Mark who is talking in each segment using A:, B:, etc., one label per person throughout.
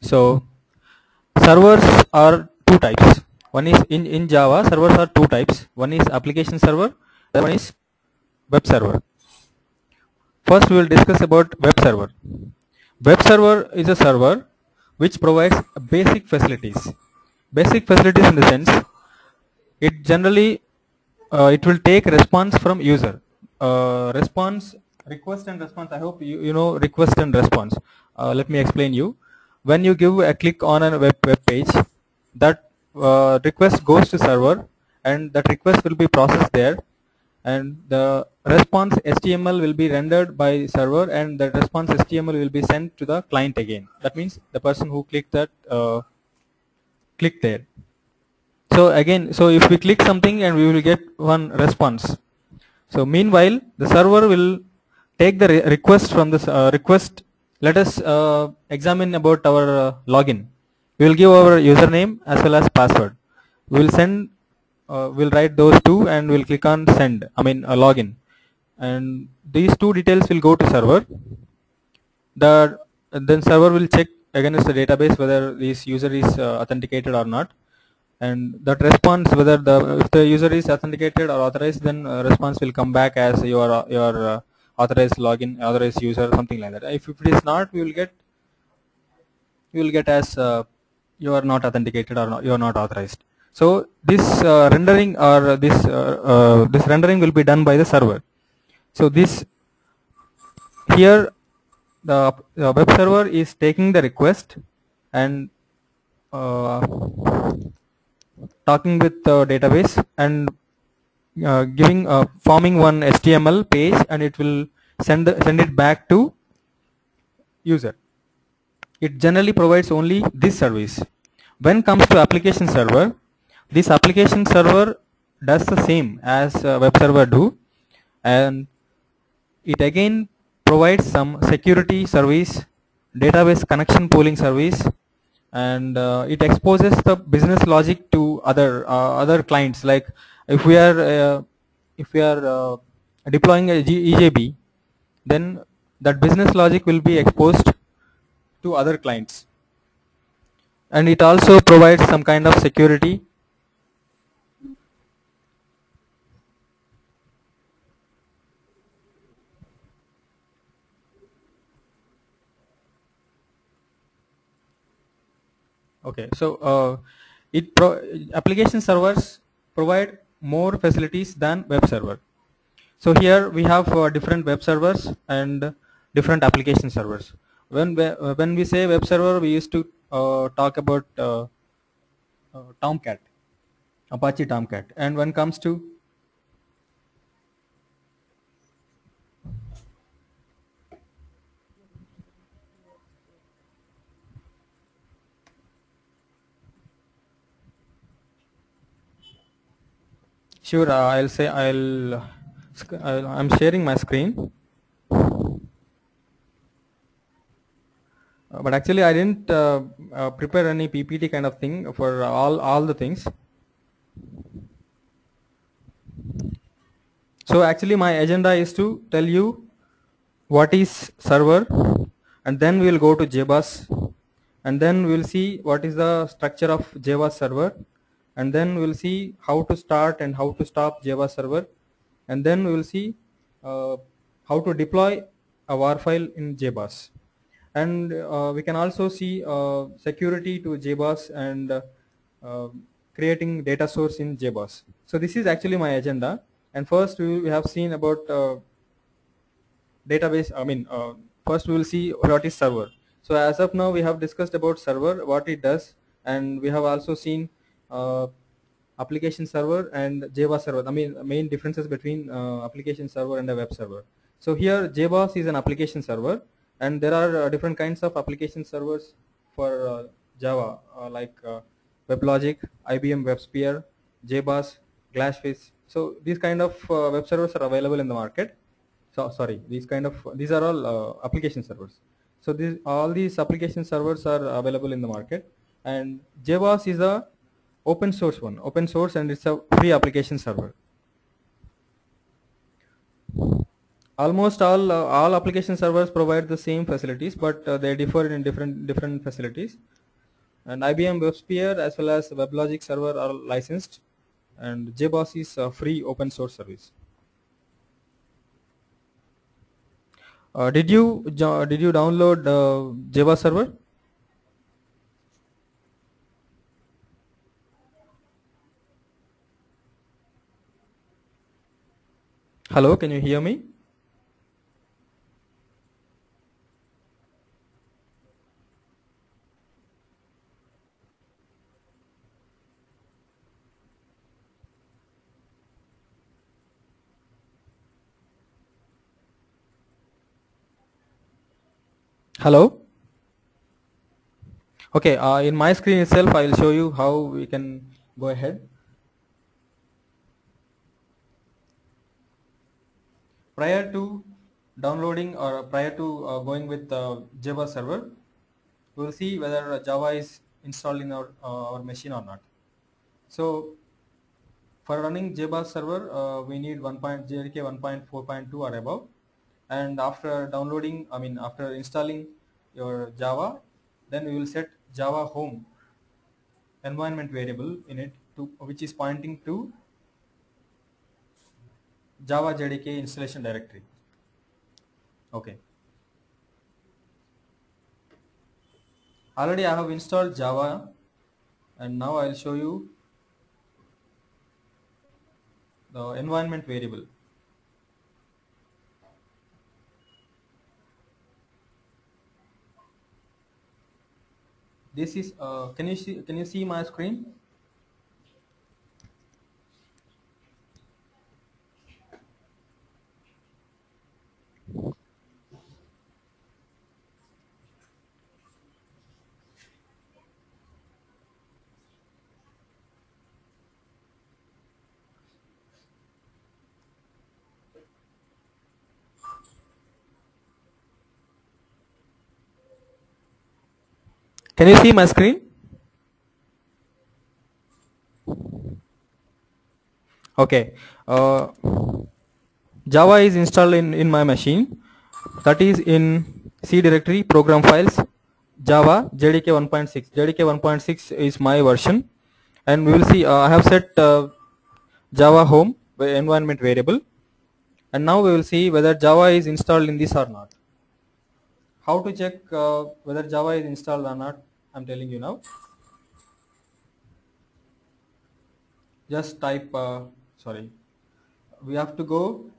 A: So servers are two types. One is in Java, servers are two types. One is application server, the one is web server. First we will discuss about web server. Web server is a server which provides basic facilities. Basic facilities in the sense, it generally it will take response from user. Response, request and response. I hope you know request and response. Let me explain you. When you give a click on a web page, that request goes to server, and that request will be processed there, and the response HTML will be rendered by server, and the response HTML will be sent to the client again. That means the person who clicked that click there. So again, so if we click something and we will get one response. So meanwhile, the server will take the request from this request. Let us examine about our login. We will give our username as well as password. We will send. We'll write those two and we'll click on send. I mean login, and these two details will go to server. Then server will check against the database whether this user is authenticated or not, and that response whether if the user is authenticated or authorized, then response will come back as your authorized login, authorized user, something like that. If it is not, we will get as you are not authenticated or you are not authorized. So this rendering or this rendering will be done by the server. So this here the web server is taking the request and talking with the database and forming one HTML page, and it will send it back to user. It generally provides only this service. When comes to application server, this application server does the same as web server do, and it again provides some security service, database connection pooling service, and it exposes the business logic to other clients. Like if we are deploying a EJB, then that business logic will be exposed to other clients, and it also provides some kind of security. Okay, so application servers provide more facilities than web server. So here we have different web servers and different application servers. When we say web server, we used to talk about Tomcat, Apache Tomcat, and when it comes to sure, I'm sharing my screen, but actually I didn't prepare any PPT kind of thing for all the things. So actually my agenda is to tell you what is server, and then we will go to JBoss, and then we will see what is the structure of JBoss server, and then we will see how to start and how to stop JBoss server, and then we will see how to deploy a war file in JBoss, and we can also see security to JBoss and creating data source in JBoss. So this is actually my agenda, and first we have seen about database. First we will see what is server. So as of now we have discussed about server, what it does, and we have also seen application server and JBoss server. Main differences between application server and a web server. So here JBoss is an application server, and there are different kinds of application servers for Java, like Weblogic, IBM WebSphere, JBoss, Glassfish. So these kind of web servers are available in the market. So sorry, these are all application servers. So all these application servers are available in the market, and JBoss is a open source, and it's a free application server. Almost all application servers provide the same facilities, but they differ in different facilities. And IBM WebSphere as well as WebLogic server are licensed, and JBoss is a free open source service. Did you download JBoss server? Hello, can you hear me? Hello. Okay, in my screen itself I will show you how we can go ahead. Prior to downloading or prior to going with Java server, we will see whether Java is installed in our machine or not. So for running JBoss server, we need JDK 1.4.2 or above, and after downloading, after installing your Java, then we will set Java home environment variable in it, which is pointing to Java JDK installation directory. Okay. Already I have installed Java, and now I will show you the environment variable. This is can you see my screen? Can you see my screen? Okay. Java is installed in my machine. That is in C directory, program files, Java, JDK 1.6. JDK 1.6 is my version. And we will see, I have set Java home environment variable. And now we will see whether Java is installed in this or not. How to check whether Java is installed or not, I'm telling you now. Just type, we have to go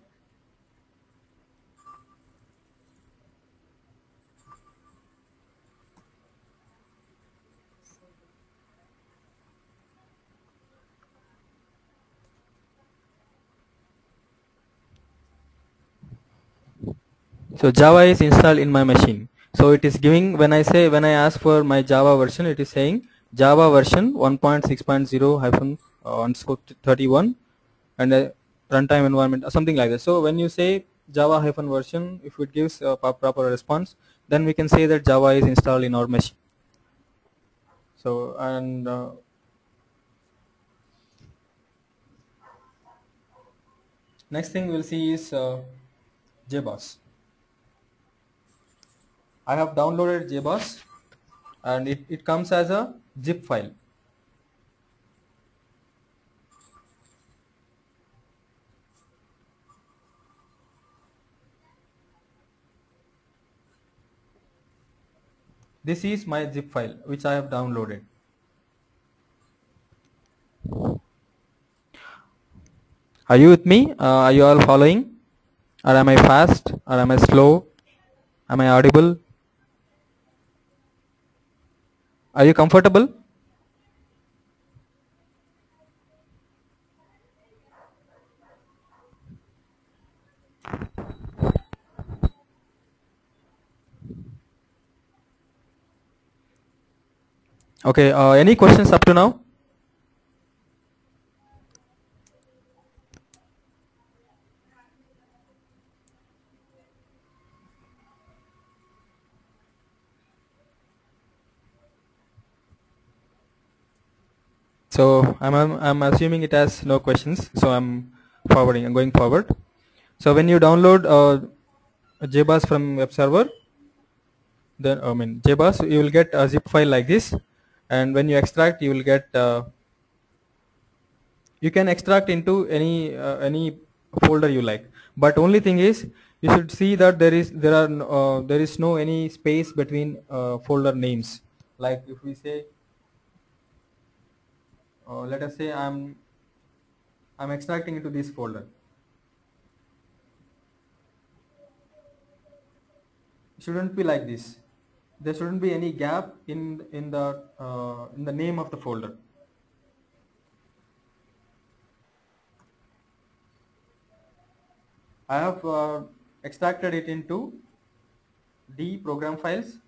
A: so Java is installed in my machine. So it is giving, when I ask for my Java version, it is saying Java version 1.6.0-31 and runtime environment or something like that. So when you say Java version, if it gives a proper response, then we can say that Java is installed in our machine. So, and next thing we'll see is JBoss. I have downloaded JBoss, and it comes as a zip file. This is my zip file which I have downloaded. Are you with me? Are you all following? Or am I fast? Or am I slow? Am I audible? Are you comfortable? Okay, any questions up to now? So I'm assuming it has no questions, so I'm going forward. So when you download JBoss from web server, then JBoss, you will get a zip file like this, and when you extract, you will get you can extract into any folder you like. But only thing is, you should see that there is no any space between folder names. Like if we say, let us say I'm extracting into this folder. It shouldn't be like this. There shouldn't be any gap in the name of the folder. I have extracted it into D program files,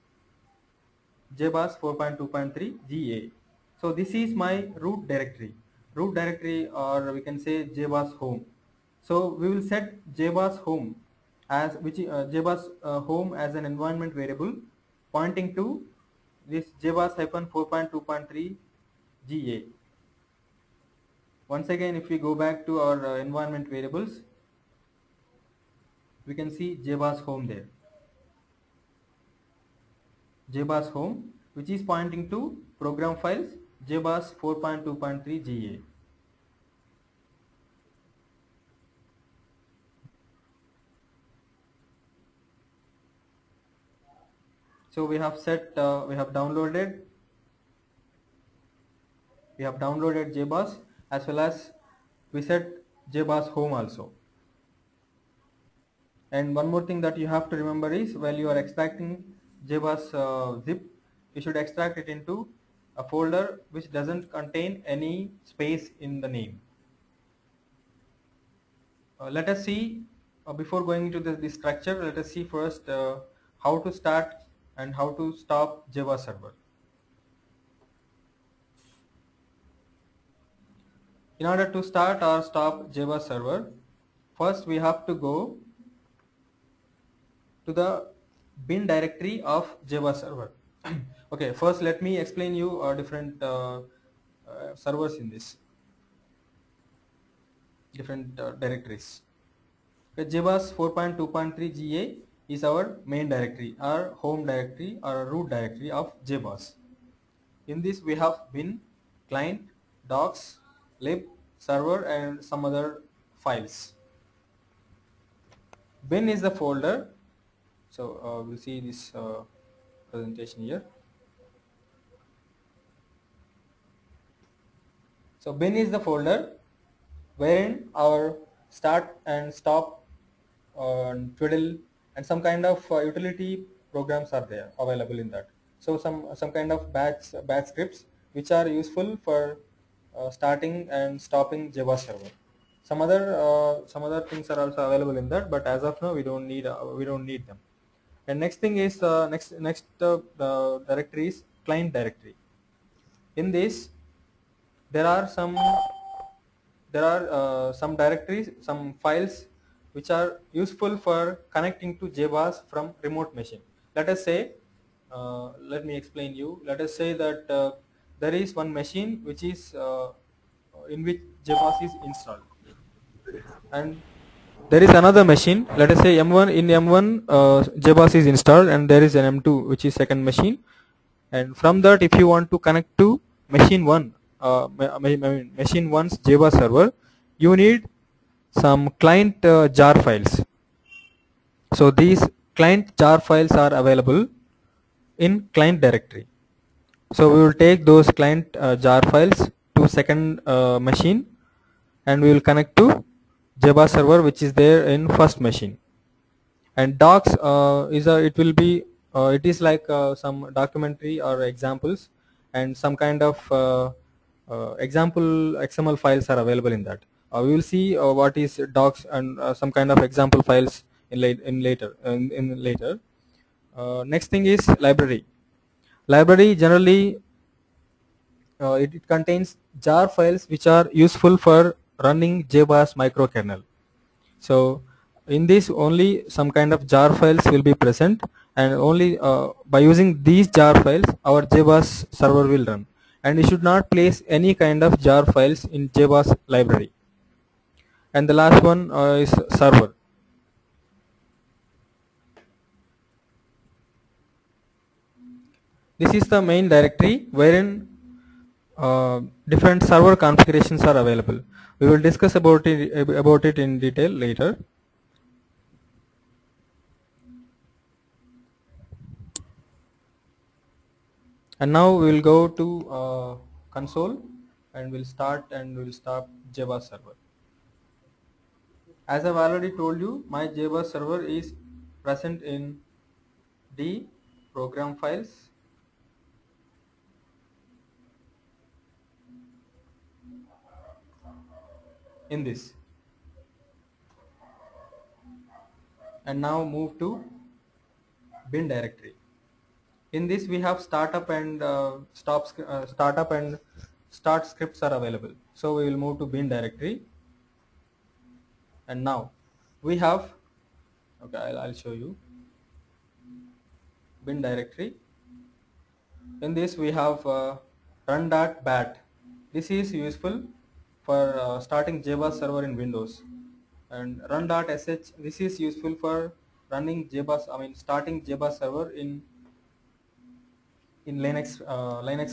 A: JBoss 4.2.3 GA. So this is my root directory, or we can say JBoss home. So we will set JBoss home as JBoss home as an environment variable pointing to this JBoss 4.2.3 GA. Once again, if we go back to our environment variables, we can see JBoss home there. JBoss home, which is pointing to program files JBoss 4.2.3 GA. So we have set, we have downloaded JBoss, as well as we set JBoss home also. And one more thing that you have to remember is, while you are extracting JBoss zip, you should extract it into a folder which doesn't contain any space in the name. Let us see, before going into this structure, let us see first how to start and how to stop JBoss server. In order to start or stop JBoss server, first we have to go to the bin directory of JBoss server. Okay, first let me explain you different servers in this, different directories. Okay, JBoss 4.2.3 GA is our main directory, our home directory, or root directory of JBoss. In this we have bin, client, docs, lib, server, and some other files. Bin is the folder. So we'll see this presentation here. So bin is the folder wherein our start and stop, twiddle, and some kind of utility programs are there available in that. So some kind of batch scripts which are useful for starting and stopping JBoss server. Some other things are also available in that, but as of now we don't need them. And next thing is next directory is client directory. In this there are some directories, some files which are useful for connecting to JBoss from remote machine. Let us say, let me explain you. Let us say that there is one machine which is in which JBoss is installed, and there is another machine. Let us say M1. In M1, JBoss is installed, and there is an M2 which is second machine. And from that, if you want to connect to machine 1, machine 1's JBoss server, you need some client jar files. So these client jar files are available in client directory. So we will take those client jar files to second machine, and we will connect to JBoss server which is there in first machine. And docs it is like some documentary or examples, and some kind of example XML files are available in that. We will see what is docs and some kind of example files in later. Next thing is library. Library generally it contains jar files which are useful for running JBoss microkernel. So in this only some kind of jar files will be present, and only by using these jar files our JBoss server will run. And you should not place any kind of jar files in JBoss library. And the last one is server. This is the main directory wherein different server configurations are available. We will discuss about it in detail later. And now we will go to console and we'll start and we'll stop JBoss server. As I've already told you, my JBoss server is present in the program files. In this, and now move to bin directory. In this we have startup and startup and start scripts are available. So we will move to bin directory, and now we have, okay, I'll show you bin directory. In this we have run.bat. This is useful for starting JBoss server in Windows, and run.sh. This is useful for running JBoss, starting JBoss server in Linux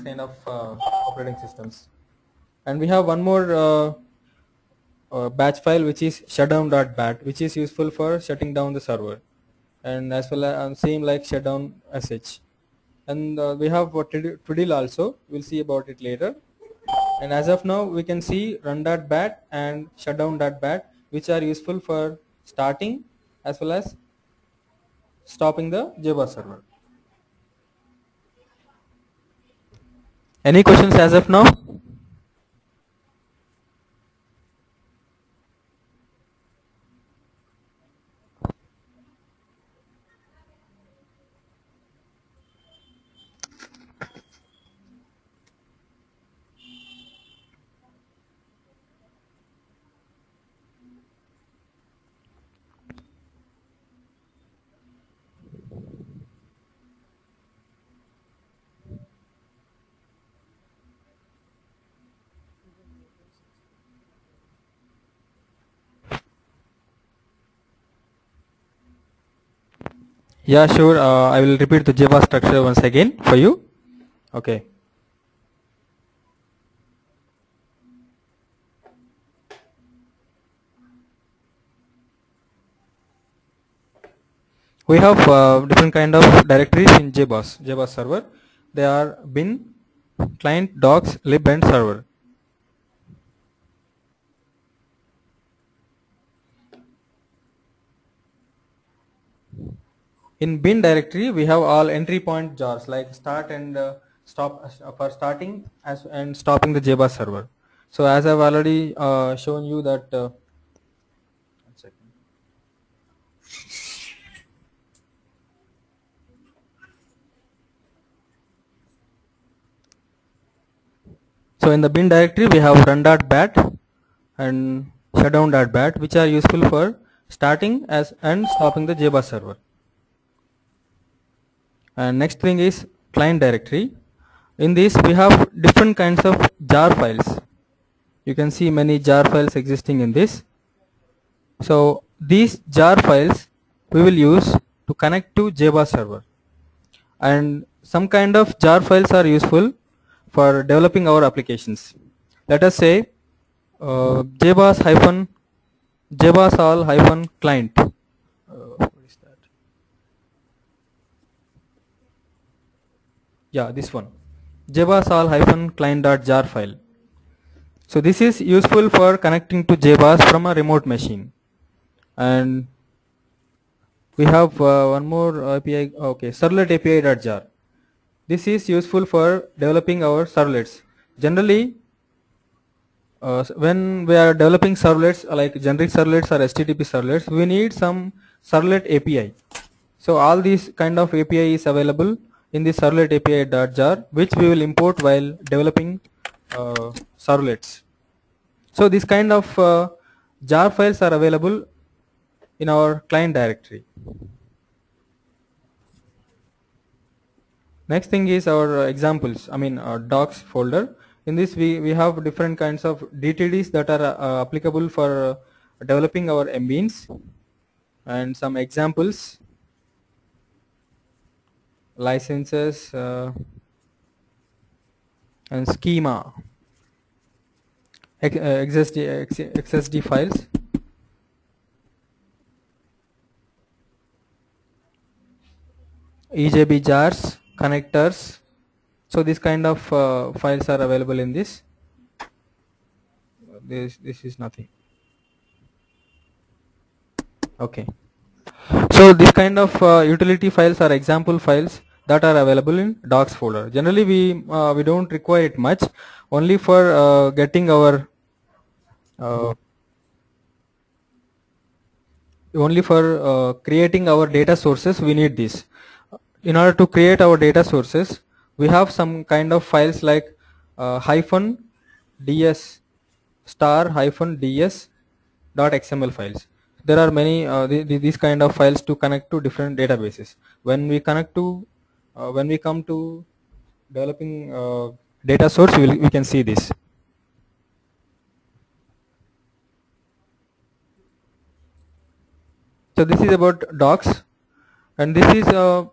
A: kind of operating systems. And we have one more batch file, which is shutdown.bat, which is useful for shutting down the server, and as well as same like shutdown sh. And we have twiddle also. We'll see about it later. And as of now, we can see run.bat and shutdown.bat, which are useful for starting as well as stopping the JBoss server. Any questions as of now? Yeah, sure. I will repeat the JBoss structure once again for you. Okay. We have different kind of directories in JBoss server. They are bin, client, docs, lib, and server. In bin directory, we have all entry point jars like start and stop for starting and stopping the JBoss server. So as I've already shown you that. One second. So in the bin directory, we have run.bat and shutdown.bat, which are useful for starting and stopping the JBoss server. And next thing is client directory. In this we have different kinds of jar files. You can see many jar files existing in this. So these jar files we will use to connect to JBoss server, and some kind of jar files are useful for developing our applications. Let us say JBoss all hyphen client. What is that? Yeah, this one, JBoss all hyphen client.jar file. So this is useful for connecting to JBoss from a remote machine. And we have one more API. Okay, servlet API.jar. This is useful for developing our servlets. Generally, when we are developing servlets like generic servlets or HTTP servlets, we need some servlet API. So all these kind of API is available in the servlet API.jar, which we will import while developing servlets. So this kind of jar files are available in our client directory. Next thing is our examples, our docs folder. In this we have different kinds of DTDs that are applicable for developing our mbeans, and some examples, licenses, and schema, XSD files, EJB jars, connectors. So this kind of files are available in this. This is nothing. Okay. So this kind of utility files are example files that are available in docs folder. Generally, we don't require it much. Only for getting our creating our data sources, we need this. In order to create our data sources, we have some kind of files like hyphen ds star hyphen ds dot xml files. There are many these kind of files to connect to different databases. When we come to developing data source, we can see this. So this is about docs, and this is a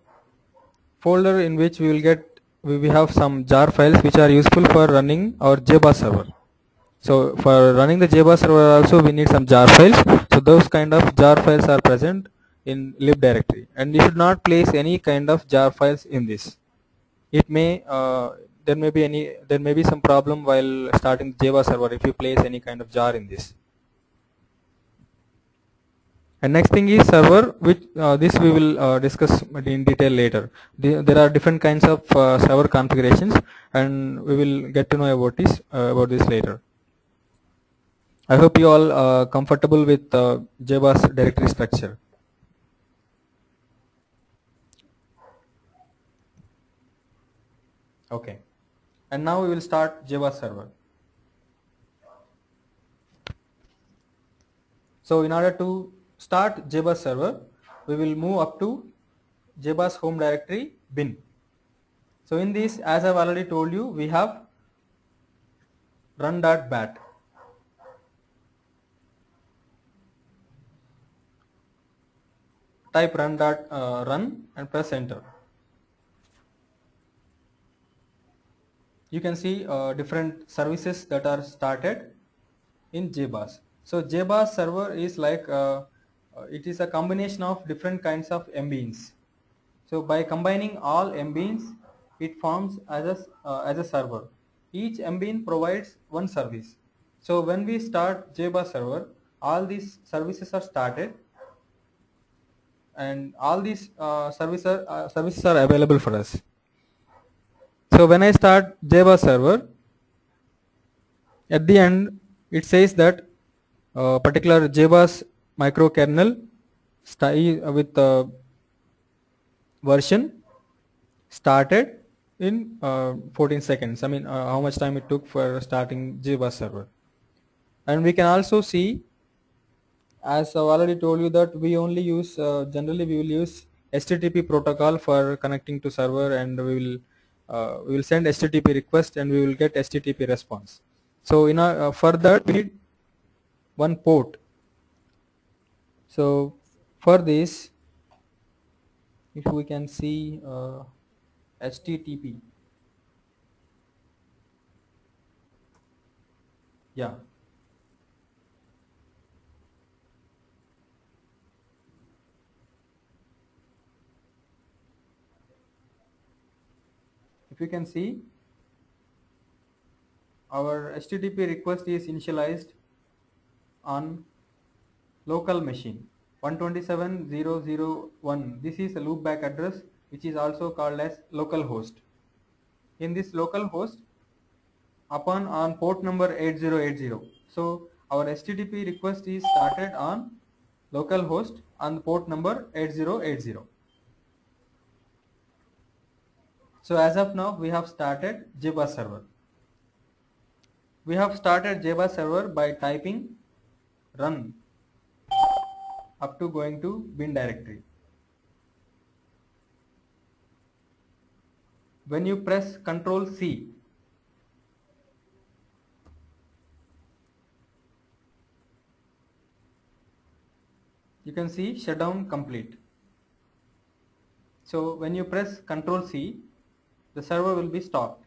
A: folder in which we have some jar files which are useful for running our JBoss server. So for running the JBoss server also we need some jar files. So those kind of jar files are present in lib directory, and you should not place any kind of jar files in this. It may there may be some problem while starting the JBoss server if you place any kind of jar in this. And next thing is server, which this we will discuss in detail later. There are different kinds of server configurations, and we will get to know about this later. I hope you all are comfortable with JBoss directory structure. Okay, and now we will start JBoss server. So in order to start JBoss server, we will move up to JBoss home directory bin. So in this, as I've already told you, we have run.bat. Type run and press enter. You can see different services that are started in JBoss. So JBoss server is like it is a combination of different kinds of mbeans. So by combining all mbeans, it forms as a server. Each mbean provides one service. So when we start JBoss server, all these services are started, and all these services are available for us. So when I start JBoss server, at the end it says that particular JBoss microkernel with version started in 14 seconds. I mean how much time it took for starting JBoss server. And we can also see, as I've already told you, that we only use generally we will use HTTP protocol for connecting to server, and we will send HTTP request and we will get HTTP response. So in for that we need one port. So for this, if we can see HTTP, yeah. If you can see, our HTTP request is initialized on local machine 127.0.0.1. This is a loopback address which is also called as localhost. In this localhost, on port number 8080. So our HTTP request is started on localhost on port number 8080. So as of now, we have started JBoss server. We have started JBoss server by typing run up to going to bin directory. When you press Ctrl C, you can see shutdown complete. So when you press Ctrl C, the server will be stopped.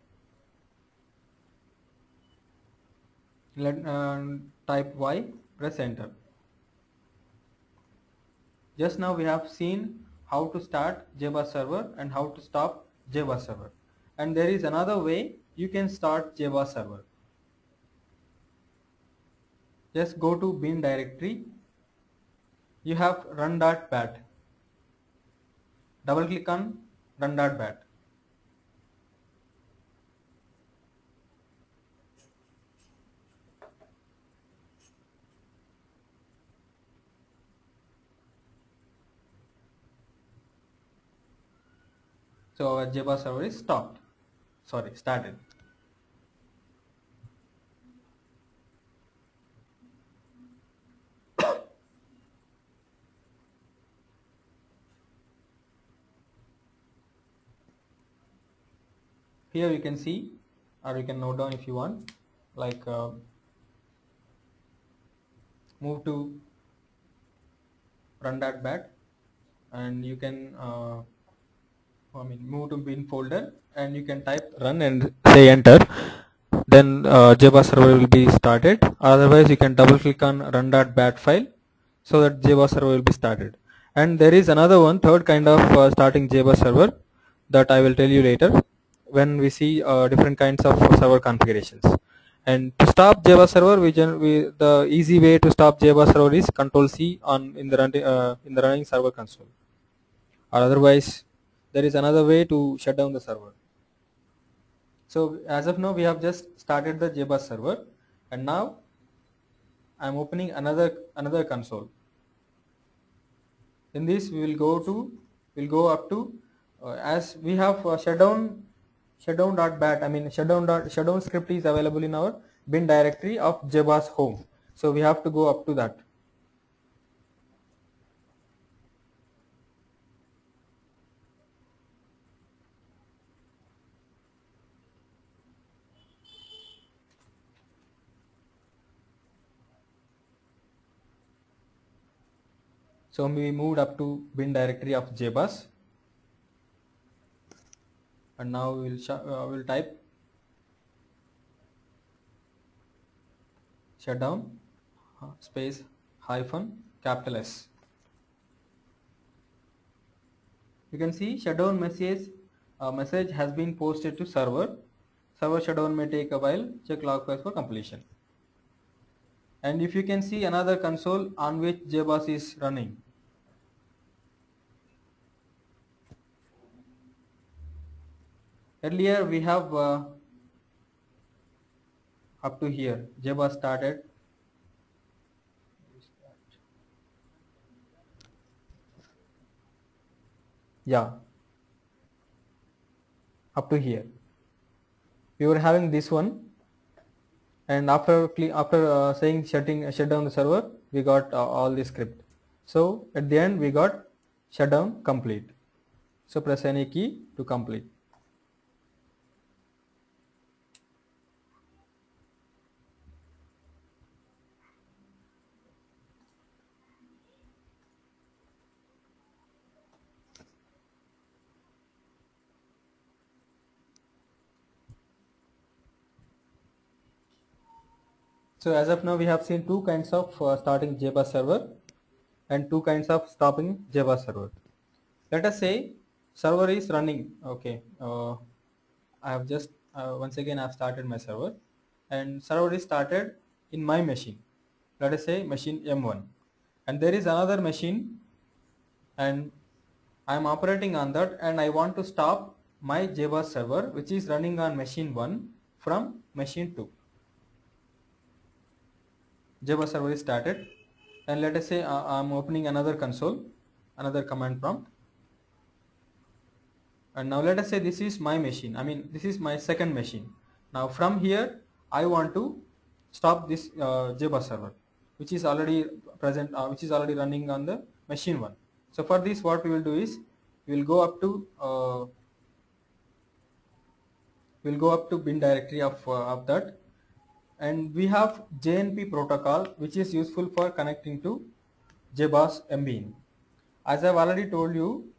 A: Let type Y, press enter. Just now we have seen how to start JBoss server and how to stop JBoss server. And there is another way you can start JBoss server. Just go to bin directory. You have run.bat. Double click on run.bat. So our JBoss server is started. Here you can see, or you can note down if you want, like move to run.bat, and you can move to bin folder, and you can type run and say enter. Then JBoss server will be started. Otherwise, you can double click on run.bat file so that JBoss server will be started. And there is another one, third kind of starting JBoss server that I will tell you later when we see different kinds of server configurations. And to stop JBoss server, the easy way to stop JBoss server is Control C in the running server console. Or otherwise, there is another way to shut down the server. So as of now, we have just started the JBoss server, and now I am opening another console. In this, we will go up to as we have shutdown.bat. Shutdown script is available in our bin directory of JBoss home. So we have to go up to that. So we moved up to bin directory of JBoss, and now we will type shutdown space hyphen capital S. You can see shutdown message has been posted to server. Server shutdown may take a while. Check log files for completion. And if you can see another console on which JBoss is running. Earlier we have up to here JBoss started. Yeah, up to here we were having this one, and after saying shut down the server, we got all the script. So at the end we got shutdown complete. So press any key to complete. So as of now, we have seen two kinds of starting JBoss server and two kinds of stopping JBoss server. Let us say server is running. Okay, I have just once again I have started my server, and server is started in my machine. Let us say machine M1, and there is another machine, and I am operating on that, and I want to stop my JBoss server which is running on machine 1 from machine 2. JBoss server is started, and let us say I am opening another console, another command prompt, and now let us say this is my machine. This is my second machine. Now from here I want to stop this JBoss server which is already present, which is already running on the machine 1. So for this, what we will do is we will go up to bin directory of that, and we have JNP protocol which is useful for connecting to JBoss MBean. As I have already told you,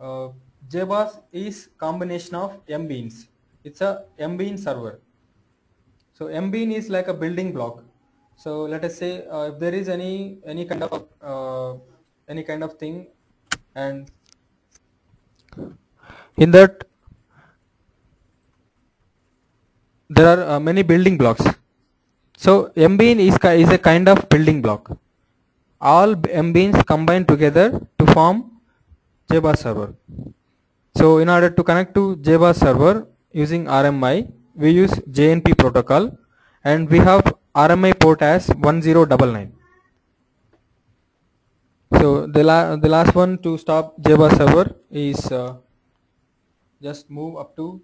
A: JBoss is combination of MBeans. It's a MBean server. So mbean is like a building block. So let us say if there is any kind of thing, and in that there are many building blocks. So mbean is a kind of building block. All mbeans combine together to form JBoss server. So in order to connect to JBoss server using RMI, we use JNP protocol, and we have RMI port as 1099. So the last one to stop JBoss server is just move up to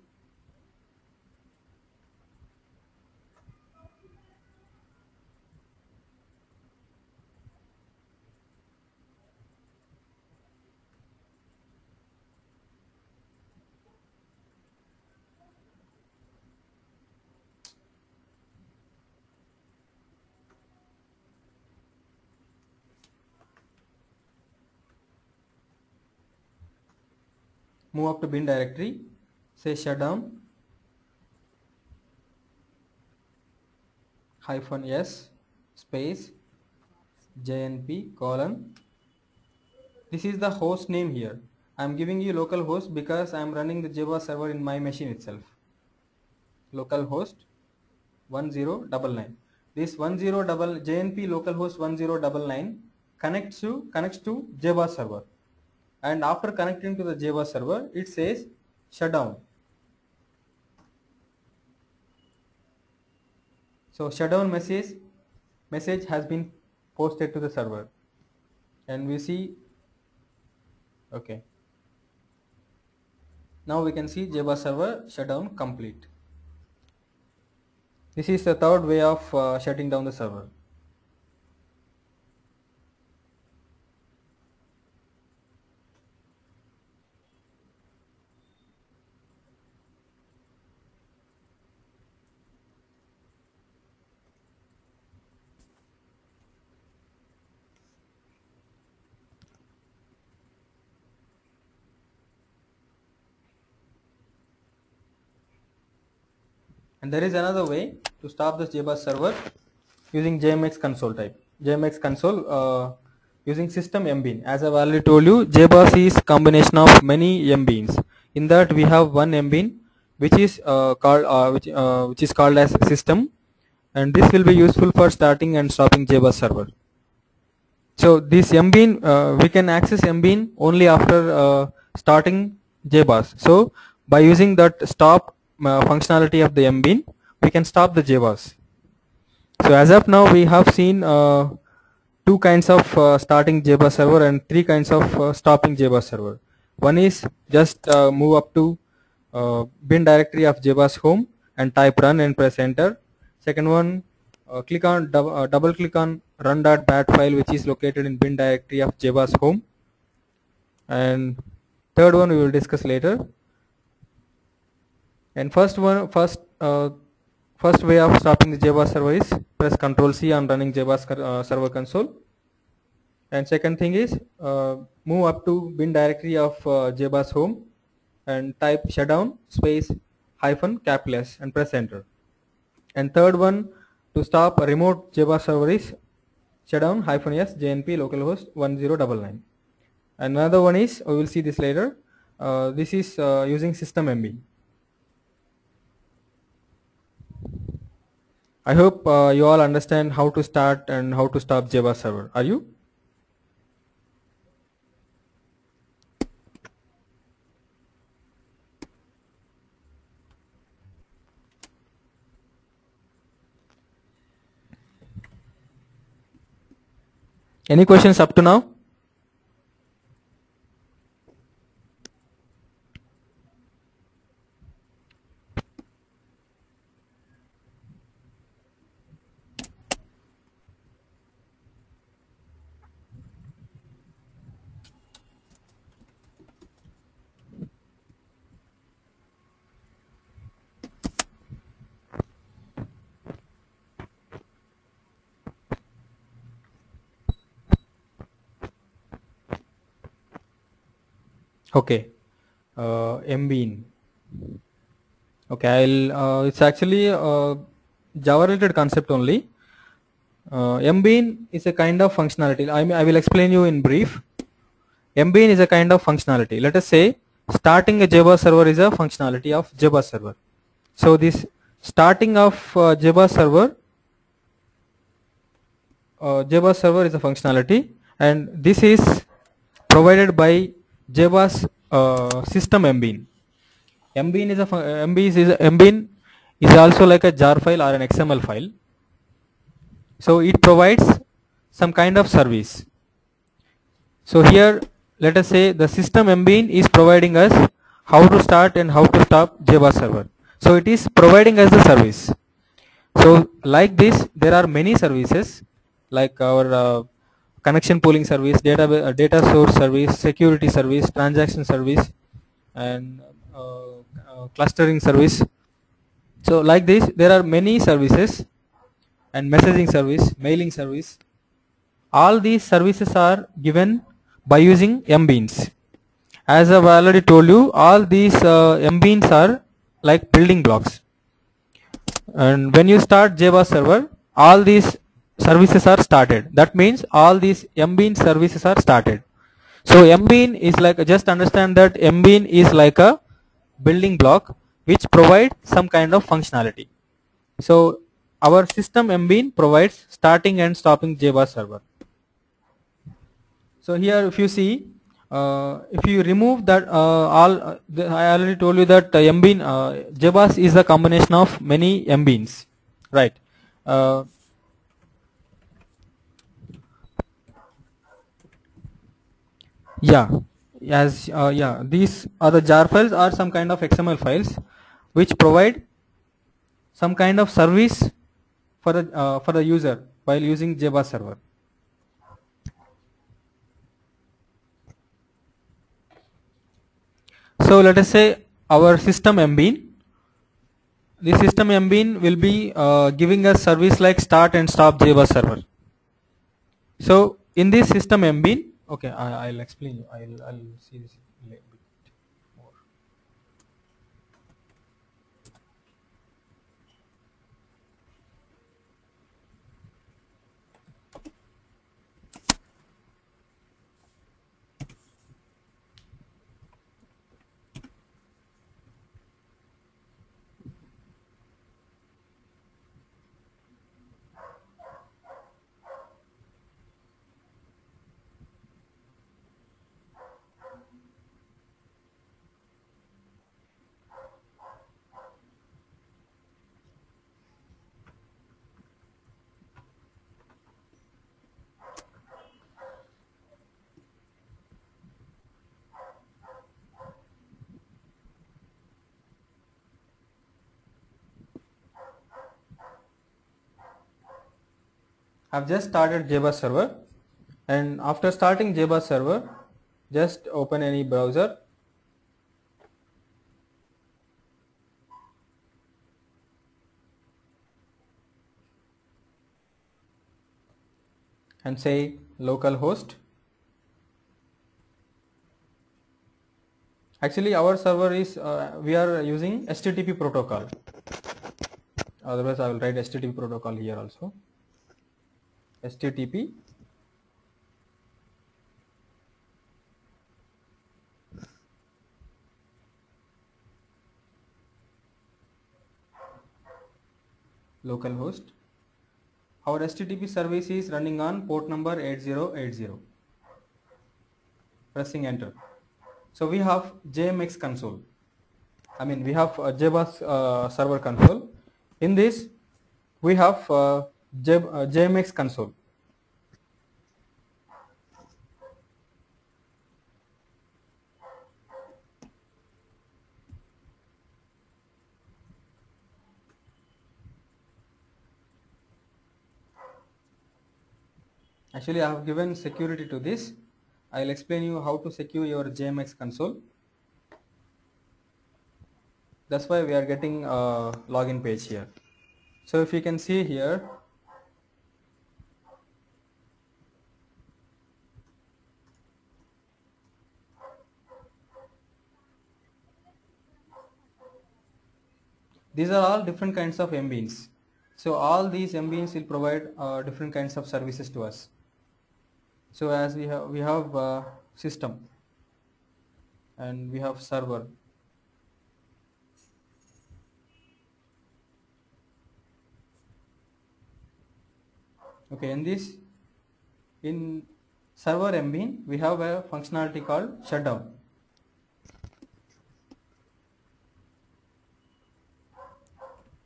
A: bin directory, say shutdown -s space JNP colon. This is the host name here. I am giving you localhost because I am running the JBoss server in my machine itself. Localhost 1099. This JNP localhost 1099 connects to JBoss server, and after connecting to the JBoss server, it says shutdown. So shutdown message has been posted to the server, and we see, okay, now we can see JBoss server shutdown complete. This is the third way of shutting down the server. And there is another way to stop this JBoss server using JMX console type. JMX console using system mbean. As I've already told you, JBoss is combination of many mbeans. In that we have one mbean which is called as system, and this will be useful for starting and stopping JBoss server. So this mbean, we can access mbean only after starting JBoss. So by using that stop functionality of the mbean, we can stop the JBoss. So as of now, we have seen two kinds of starting JBoss server and three kinds of stopping JBoss server. One is just move up to bin directory of JBoss home and type run and press enter. Second one, double click on run.bat file, which is located in bin directory of JBoss home. And third one we will discuss later. And first way of stopping the JBoss server is press Ctrl C on running JBoss server console. And second thing is move up to bin directory of JBoss home and type shutdown space -S and press enter. And third one, to stop a remote JBoss server, is shutdown -S JNP localhost 1099. And another one is, we will see this later, this is using system mb. I hope you all understand how to start and how to stop JBoss server. Are you? Any questions up to now? Okay, mbean. Okay, it's actually Java related concept only. Mbean is a kind of functionality. I will explain you in brief. Mbean is a kind of functionality. Let us say starting a JBoss server is a functionality of JBoss server. So this starting of JBoss server is a functionality, and this is provided by JBoss system Mbean. Mbean is also like a jar file or an XML file. So it provides some kind of service. So here let us say the system Mbean is providing us how to start and how to stop JBoss server. So it is providing us the service. So like this there are many services like our connection pooling service, data source service, security service, transaction service, and clustering service. So like this there are many services, and messaging service, mailing service. All these services are given by using Mbeans. As I've already told you, all these Mbeans are like building blocks. And when you start JBoss server, all these services are started. That means all these Mbean services are started. So Mbean is like, just understand that Mbean is like a building block which provides some kind of functionality. So our system Mbean provides starting and stopping JBoss server. So here if you see, if you remove that I already told you that Mbean, JBoss is a combination of many Mbeans, right? Yeah, these are the jar files or some kind of XML files which provide some kind of service for the user while using JBoss server. So let us say our system Mbean. The system Mbean will be giving us service like start and stop JBoss server. So in this system Mbean, okay, I'll explain you. I'll see this a bit more. I've just started JBoss server, and after starting JBoss server, just open any browser and say localhost. Actually our server is we are using HTTP protocol, otherwise I will write HTTP protocol here also. HTTP localhost. Our HTTP service is running on port number 8080. Pressing enter. So we have JMX console. I mean we have JBoss server console. In this we have JMX console. Actually I have given security to this. I will explain you how to secure your JMX console. That's why we are getting a login page here. So if you can see here, these are all different kinds of Mbeans. So all these MBNs will provide different kinds of services to us. So as we have system, and we have server. Okay, in server MBN we have a functionality called shutdown.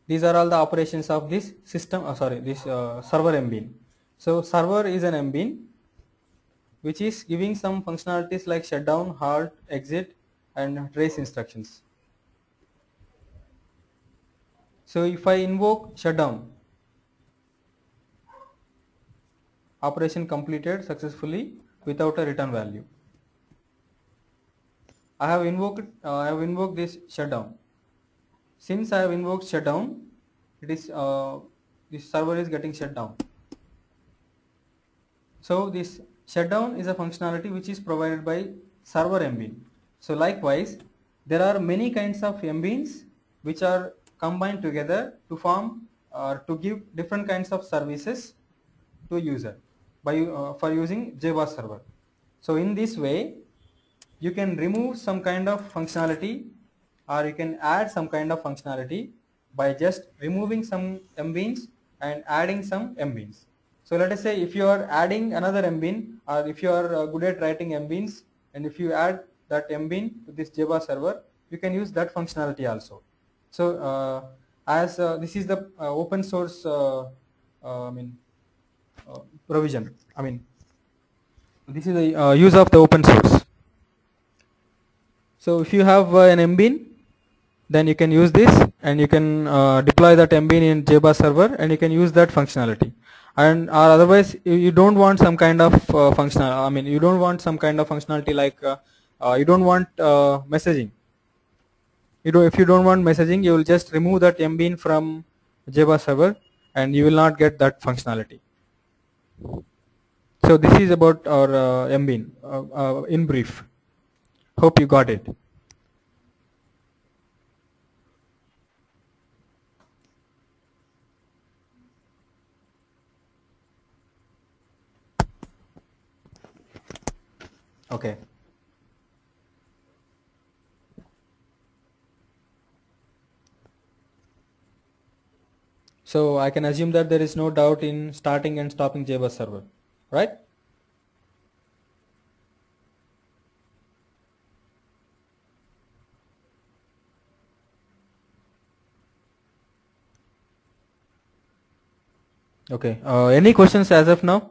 A: These are all the operations of this system, this server MBN. So server is an MBN which is giving some functionalities like shutdown, halt, exit, and trace instructions. So if I invoke shutdown, operation completed successfully without a return value. I have invoked this shutdown. Since I have invoked shutdown, it is this server is getting shut down. So this shutdown is a functionality which is provided by server MBN. So likewise, there are many kinds of MBNs which are combined together to form or to give different kinds of services to user by for using JBoss server. So in this way, you can remove some kind of functionality or you can add some kind of functionality by just removing some MBNs and adding some MBNs. So let us say if you are adding another MBN, or if you are good at writing MBNs, and if you add that MBN to this JBoss server, you can use that functionality also. So as this is the open source provision, this is the use of the open source. So if you have an MBN, then you can use this and you can deploy that MBN in JBoss server and you can use that functionality. And or otherwise you don't want some kind of functional, you don't want some kind of functionality like you don't want messaging. If you don't want messaging, you will just remove that MBN from JBoss server and you will not get that functionality. So this is about our MBN in brief. Hope you got it. Okay. So I can assume that there is no doubt in starting and stopping JBoss server, right? Okay. Any questions as of now?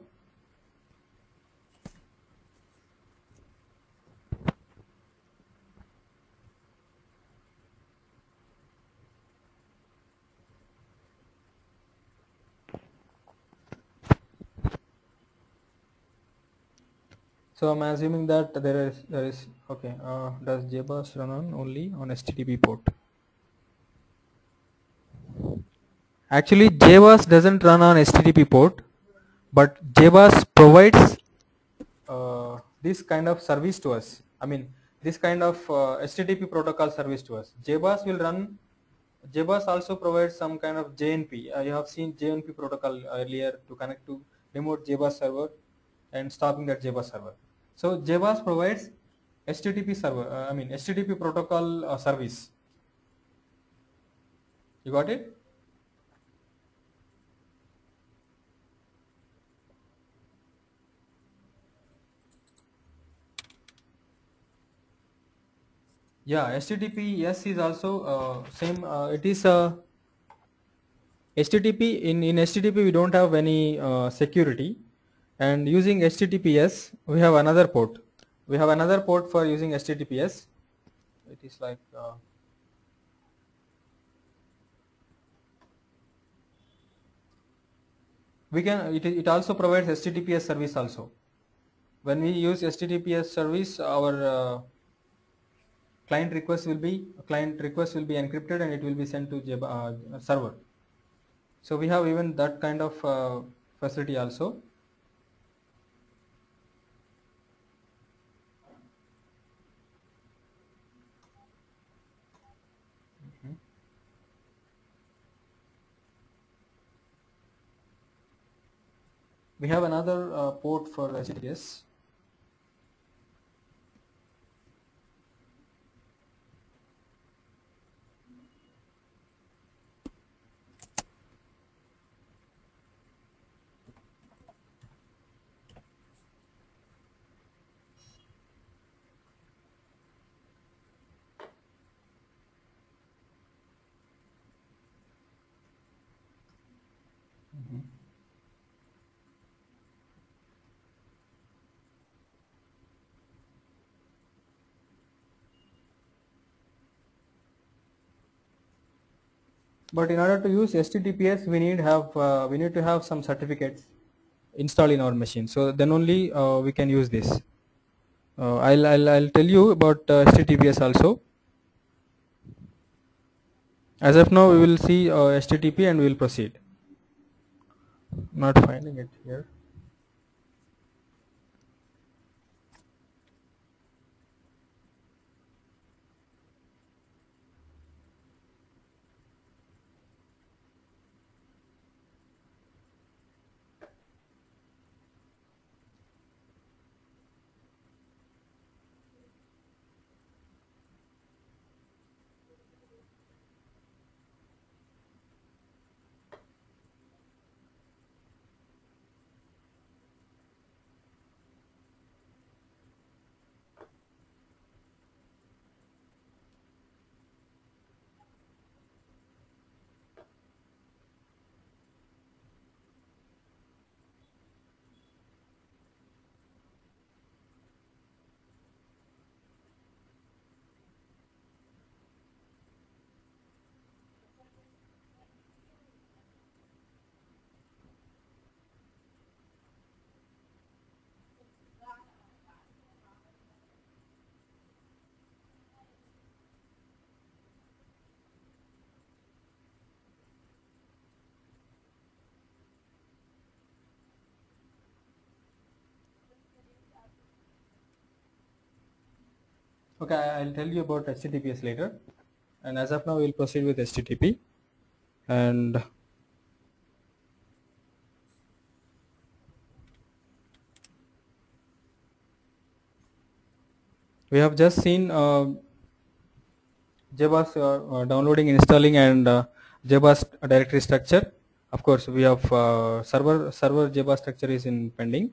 A: So I'm assuming that there is okay. Does JBoss run on only on HTTP port? Actually, JBoss doesn't run on HTTP port, but JBoss provides this kind of service to us. This kind of HTTP protocol service to us. JBoss will run. JBoss also provides some kind of JNP. You have seen JNP protocol earlier to connect to remote JBoss server and stopping that JBoss server. So JBoss provides HTTP server. HTTP protocol service. You got it? Yeah, HTTPS is also same. It is HTTP. In HTTP we don't have any security, and using HTTPS we have another port. We have another port for using HTTPS. It is like we can. It also provides HTTPS service also. When we use HTTPS service, our client request will be encrypted and it will be sent to server. So we have even that kind of facility also. We have another port for HTTPS. But in order to use HTTPS, we need to have some certificates installed in our machine. So then only we can use this. I'll tell you about HTTPS also. As of now, we will see HTTP and we will proceed. Not finding it here. Okay, I'll tell you about HTTPS later. And as of now, we'll proceed with HTTP. And we have just seen JBoss downloading, installing, and JBoss directory structure. Of course, we have server JBoss structure is in pending,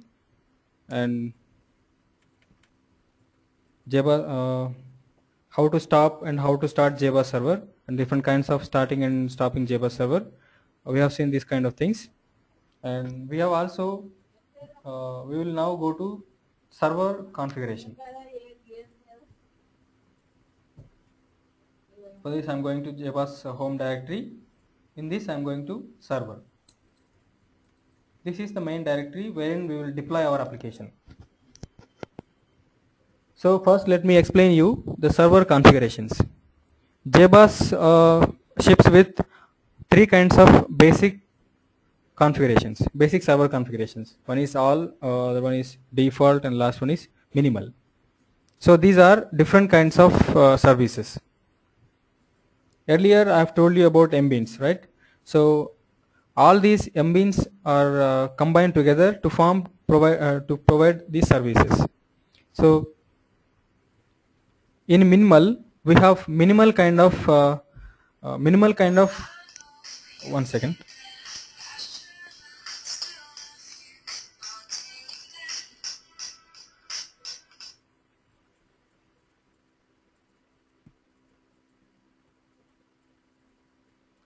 A: and JBoss how to stop and how to start JBoss server, and different kinds of starting and stopping JBoss server. We have seen these kind of things, and we have also we will now go to server configuration. For this, I am going to JBoss home directory. In this, I am going to server. This is the main directory wherein we will deploy our application. So first, let me explain you the server configurations. JBoss ships with three kinds of basic configurations, basic server configurations. One is all, the one is default, and last one is minimal. So these are different kinds of services. Earlier I have told you about mbeans, right? So all these mbeans are combined together to provide these services. So in minimal, we have minimal kind of one second.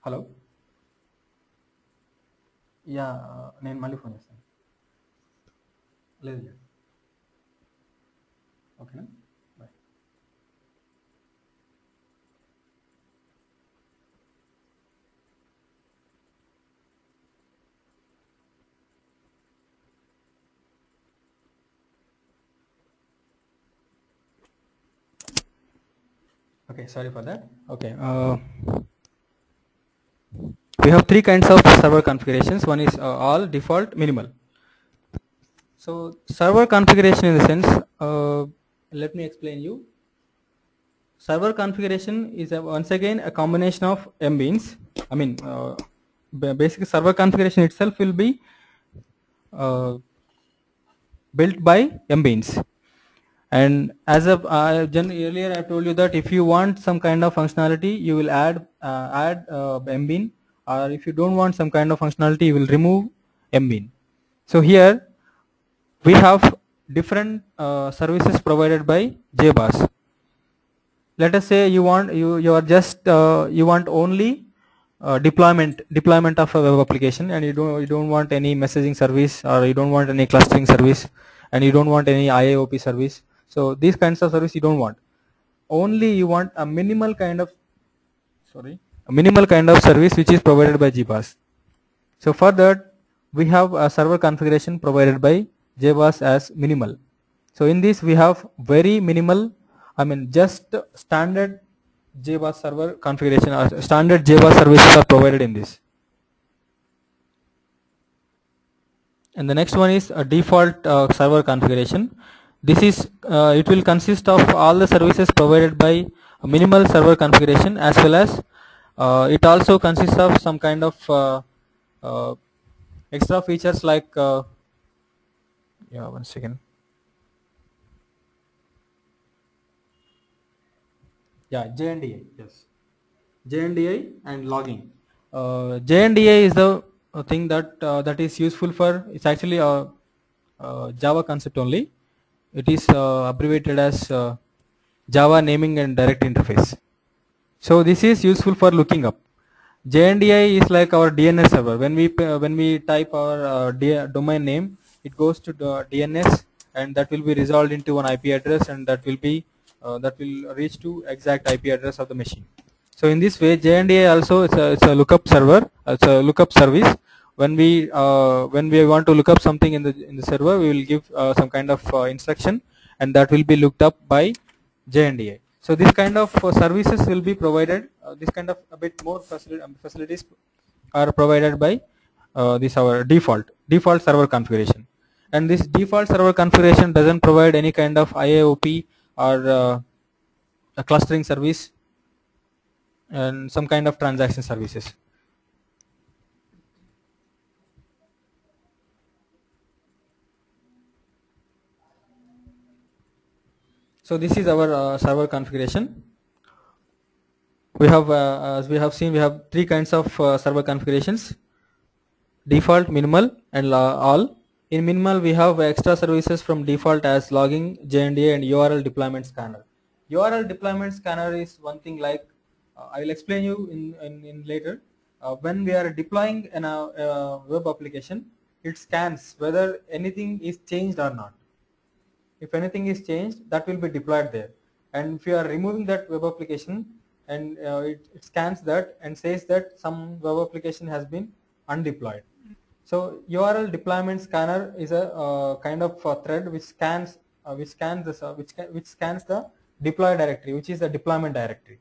A: Hello. Yeah, నేను మళ్ళీ phone చేస్తాను. లేదు లేదు. ఓకేనా? Bye. Okay, sorry for that. Okay. We have three kinds of server configurations. One is all, default, minimal. So server configuration in the sense, let me explain you. Server configuration is once again a combination of mbeans. I mean, basic server configuration itself will be uh, built by mbeans. And as a earlier I told you that if you want some kind of functionality, you will add mbean, or if you don't want some kind of functionality, you will remove mbean. So here we have different services provided by JBoss. Let us say you want you are just you want only deployment of a web application, and you don't want any messaging service, or you don't want any clustering service, and you don't want any IAOP service. So these kinds of service you don't want. Only you want a minimal kind of service which is provided by JBoss. So for that we have a server configuration provided by JBoss as minimal. So in this we have very minimal, just standard JBoss server configuration, or standard JBoss services are provided in this. And the next one is a default server configuration. This is it will consist of all the services provided by a minimal server configuration, as well as it also consists of some kind of extra features like one second. JNDI, yes, JNDI and logging. JNDI is the thing that is useful for, it's actually a Java concept only. It is abbreviated as Java naming and direct interface. So this is useful for looking up. JNDI is like our DNS server. When we type our domain name, it goes to the DNS, and that will be resolved into an IP address, and that will reach to exact IP address of the machine. So in this way, JNDI also it's a lookup server. It's a lookup service. When we want to look up something in the server, we will give some kind of instruction, and that will be looked up by JNDI. So this kind of services will be provided. This kind of a bit more facilities are provided by this our default server configuration. And this default server configuration doesn't provide any kind of IAOP or a clustering service and some kind of transaction services. So this is our server configuration. We have, as we have seen, we have three kinds of server configurations: default, minimal, and all. In minimal, we have extra services from default as logging, JNDA, and URL deployment scanner. URL deployment scanner is one thing like I will explain you in later. When we are deploying in a web application, it scans whether anything is changed or not. If anything is changed, that will be deployed there. And if you are removing that web application, and it scans that and says that some web application has been undeployed. So URL deployment scanner is a kind of thread which scans the deploy directory, which is the deployment directory.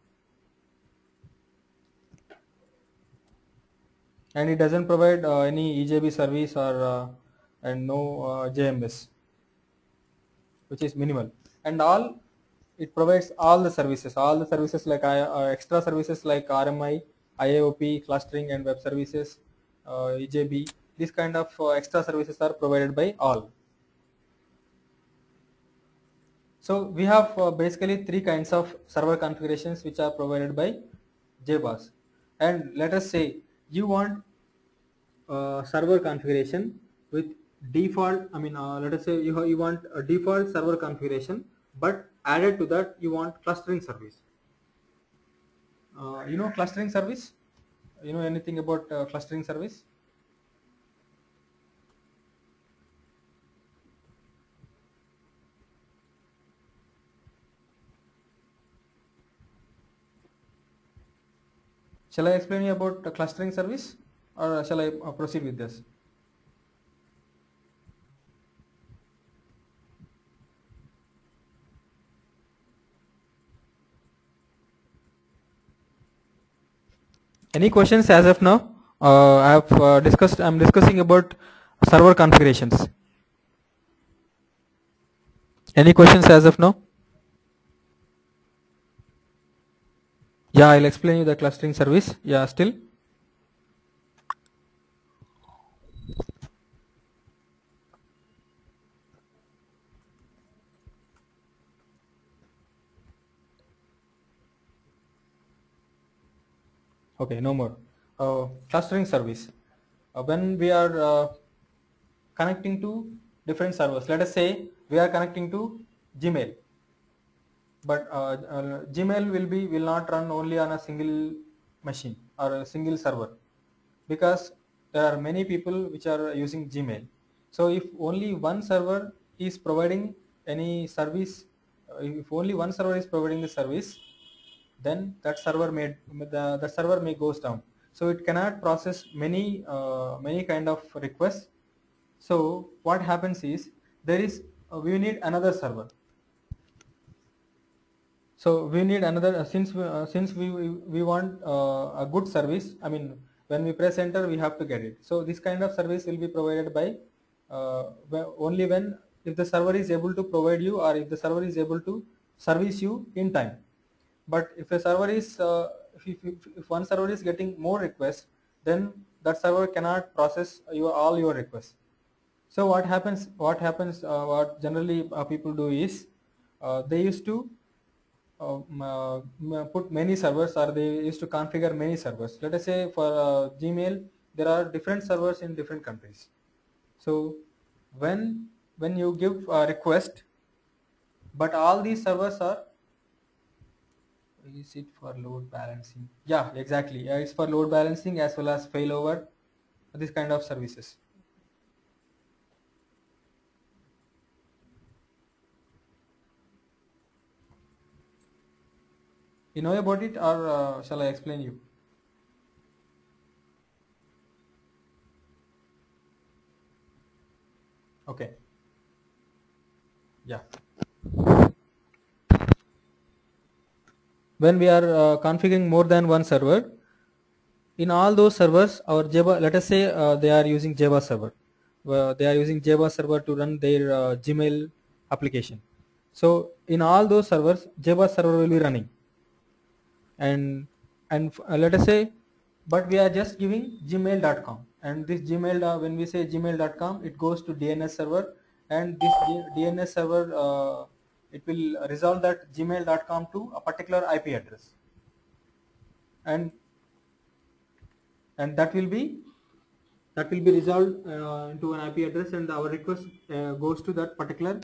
A: And it doesn't provide any EJB service or and no JMS, which is minimal. And all, it provides all the services like extra services like RMI, IAOP, clustering and web services, EJB. These kind of extra services are provided by all. So we have basically three kinds of server configurations which are provided by JBoss. And let us say you want server configuration with default, let us say you want a default server configuration, but added to that you want clustering service. You know clustering service? You know anything about clustering service? Shall I explain you about the clustering service, or shall I proceed with this? Any questions as of now? I'm discussing about server configurations. Any questions as of now? Yeah, I'll explain you the clustering service. Yeah, still. Okay, no more. Clustering service. When we are connecting to different servers, let us say we are connecting to Gmail, but Gmail will not run only on a single machine or a single server, because there are many people which are using Gmail. So if only one server is providing any service, if only one server is providing the service, then that server may goes down. So it cannot process many kind of requests. So what happens is, there is we need another server. So we need another, since we want a good service. I mean, when we press enter, we have to get it. So this kind of service will be provided by only when, if the server is able to provide you, or if the server is able to service you in time. But if a server is if one server is getting more requests, then that server cannot process all your requests. So what happens, what generally people do is, they used to put many servers, or they used to configure many servers. Let us say for Gmail, there are different servers in different countries. So when you give a request, but all these servers are, is it for load balancing? Yeah, exactly. Yeah, it's for load balancing as well as failover, this kind of services. You know about it, or shall I explain you? Okay. Yeah. When we are configuring more than one server, in all those servers, our JBoss, let us say they are using JBoss server. They are using JBoss server to run their Gmail application. So in all those servers, JBoss server will be running. And let us say, but we are just giving gmail.com, and this Gmail, when we say gmail.com, it goes to DNS server, and this DNS server, it will resolve that gmail.com to a particular IP address, and that will be resolved into an IP address, and our request goes to that particular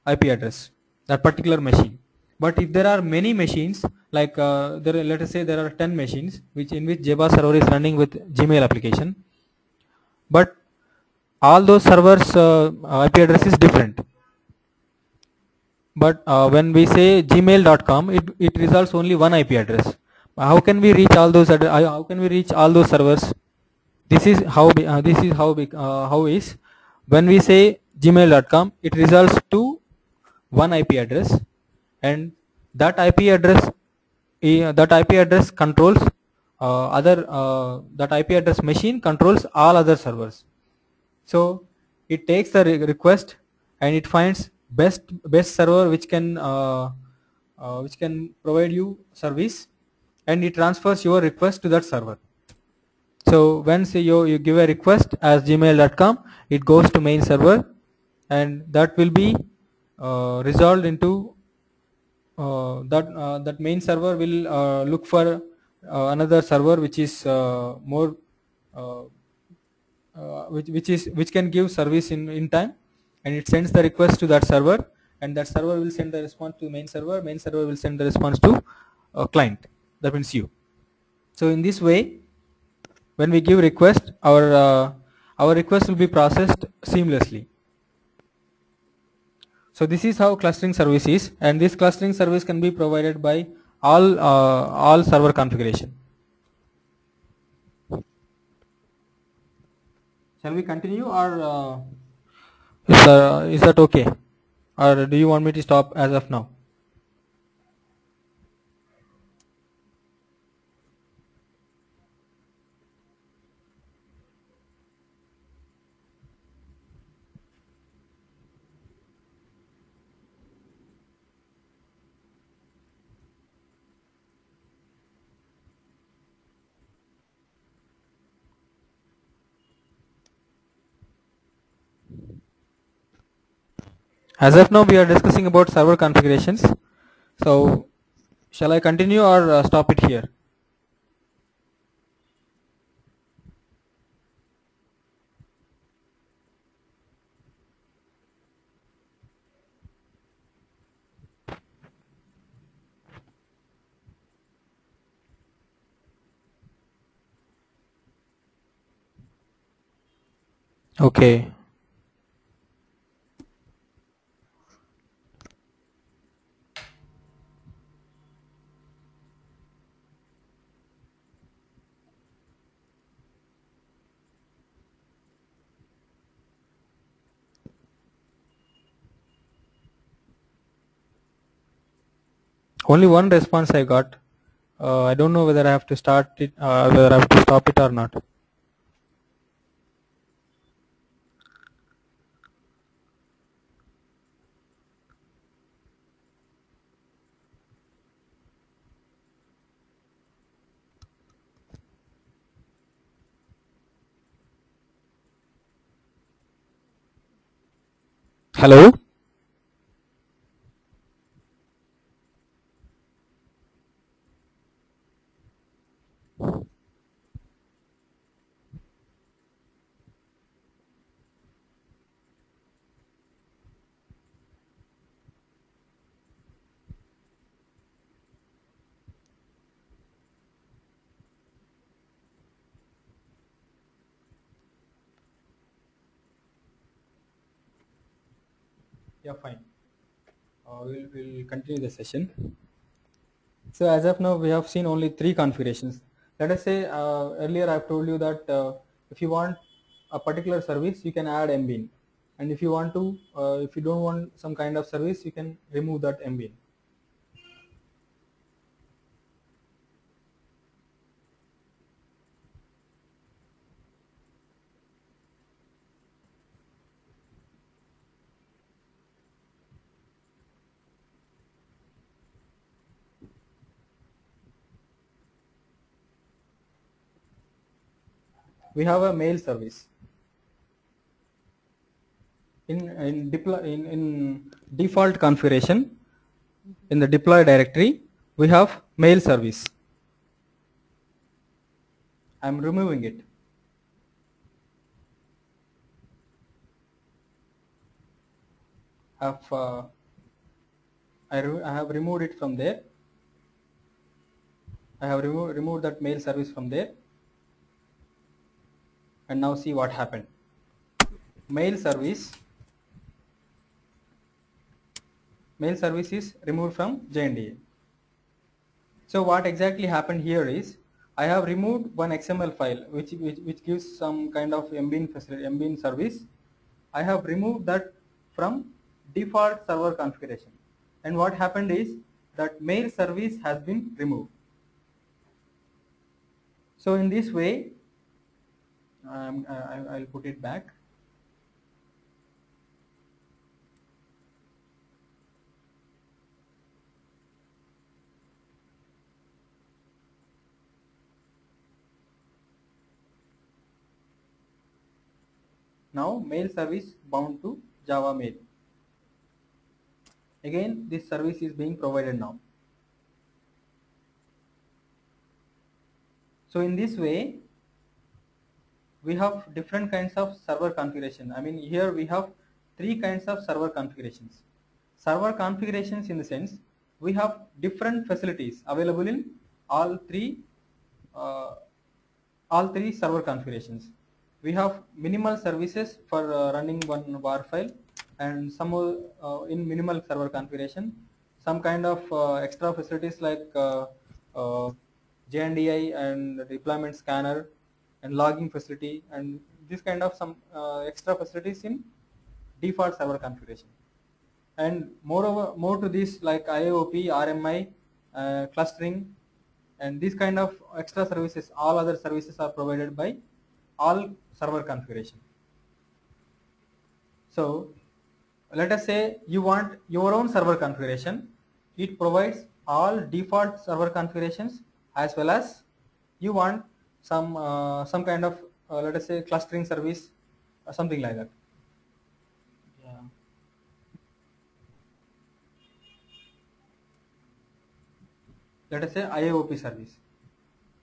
A: IP address, that particular machine. But if there are many machines, like let us say there are 10 machines in which JBoss server is running with Gmail application, but all those servers IP address is different. But when we say gmail.com, it resolves only one IP address. How can we reach all those how can we reach all those servers? This is how how is, when we say gmail.com, it resolves to one IP address, and that IP address controls that IP address machine controls all other servers. So it takes the request, and it finds best server which can provide you service, and it transfers your request to that server. So once you give a request as gmail.com, it goes to main server, and that will be resolved into that main server will look for another server which is more which can give service in time, and it sends the request to that server, and that server will send the response to main server will send the response to client, that means you. So in this way, when we give request, our request will be processed seamlessly. So this is how clustering service is, and this clustering service can be provided by all server configuration. Shall we continue, or is that okay, or do you want me to stop as of now? As of now, we are discussing about server configurations. So shall I continue, or stop it here? Okay. Only one response I got. I don't know whether I have to start it, whether I have to stop it or not. Hello? Yeah, fine. We'll continue the session. So as of now, we have seen only three configurations. Let us say earlier I've told you that if you want a particular service, you can add mbin, and if you want to, if you don't want some kind of service, you can remove that mbin. We have a mail service. In default configuration, in the deploy directory, we have mail service. I'm removing it. I have removed it from there. I have removed that mail service from there, and now see what happened. Mail service is removed from JNDA. So what exactly happened here is I have removed one XML file which gives some kind of mbin facility, mbin service. I have removed that from default server configuration, and what happened is that mail service has been removed. So in this way, I'll put it back. Now mail service bound to Java mail. Again, this service is being provided now. So in this way, we have different kinds of server configuration. I mean, here we have three kinds of server configurations. Server configurations in the sense we have different facilities available in all three server configurations. We have minimal services for running one var file, and some in minimal server configuration, some kind of extra facilities like JNDI and deployment scanner and logging facility, and this kind of some extra facilities in default server configuration. And moreover, more to this, like IOP, RMI, clustering, and these kind of extra services, all other services are provided by all server configuration. So let us say you want your own server configuration. It provides all default server configurations, as well as you want some kind of let us say clustering service or something like that. Yeah. Let us say IOP service.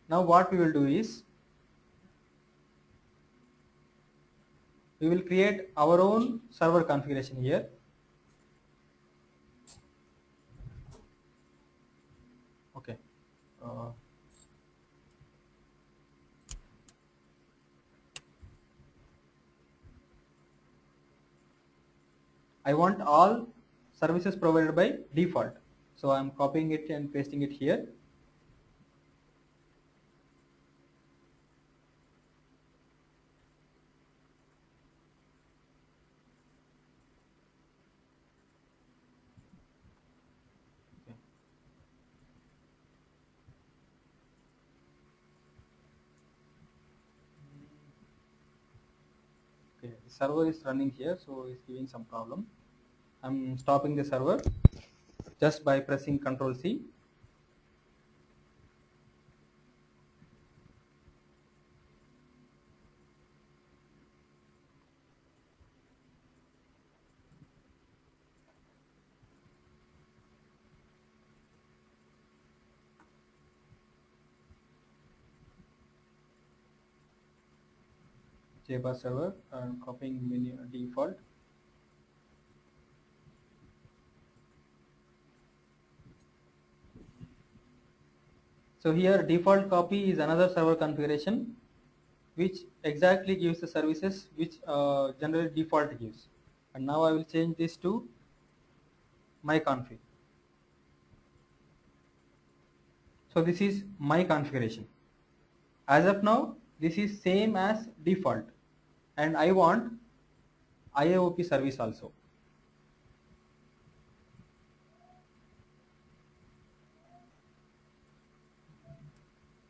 A: Now what we will do is we will create our own server configuration here. Okay. Uh, I want all services provided by default. So I'm copying it and pasting it here. Okay, the server is running here, so it's giving some problem. I'm stopping the server just by pressing Ctrl C. JBoss server, copying menu default. So here default copy is another server configuration which exactly gives the services which generally default gives. And now I will change this to my config. So this is my configuration. As of now, this is same as default, and I want IAOP service also.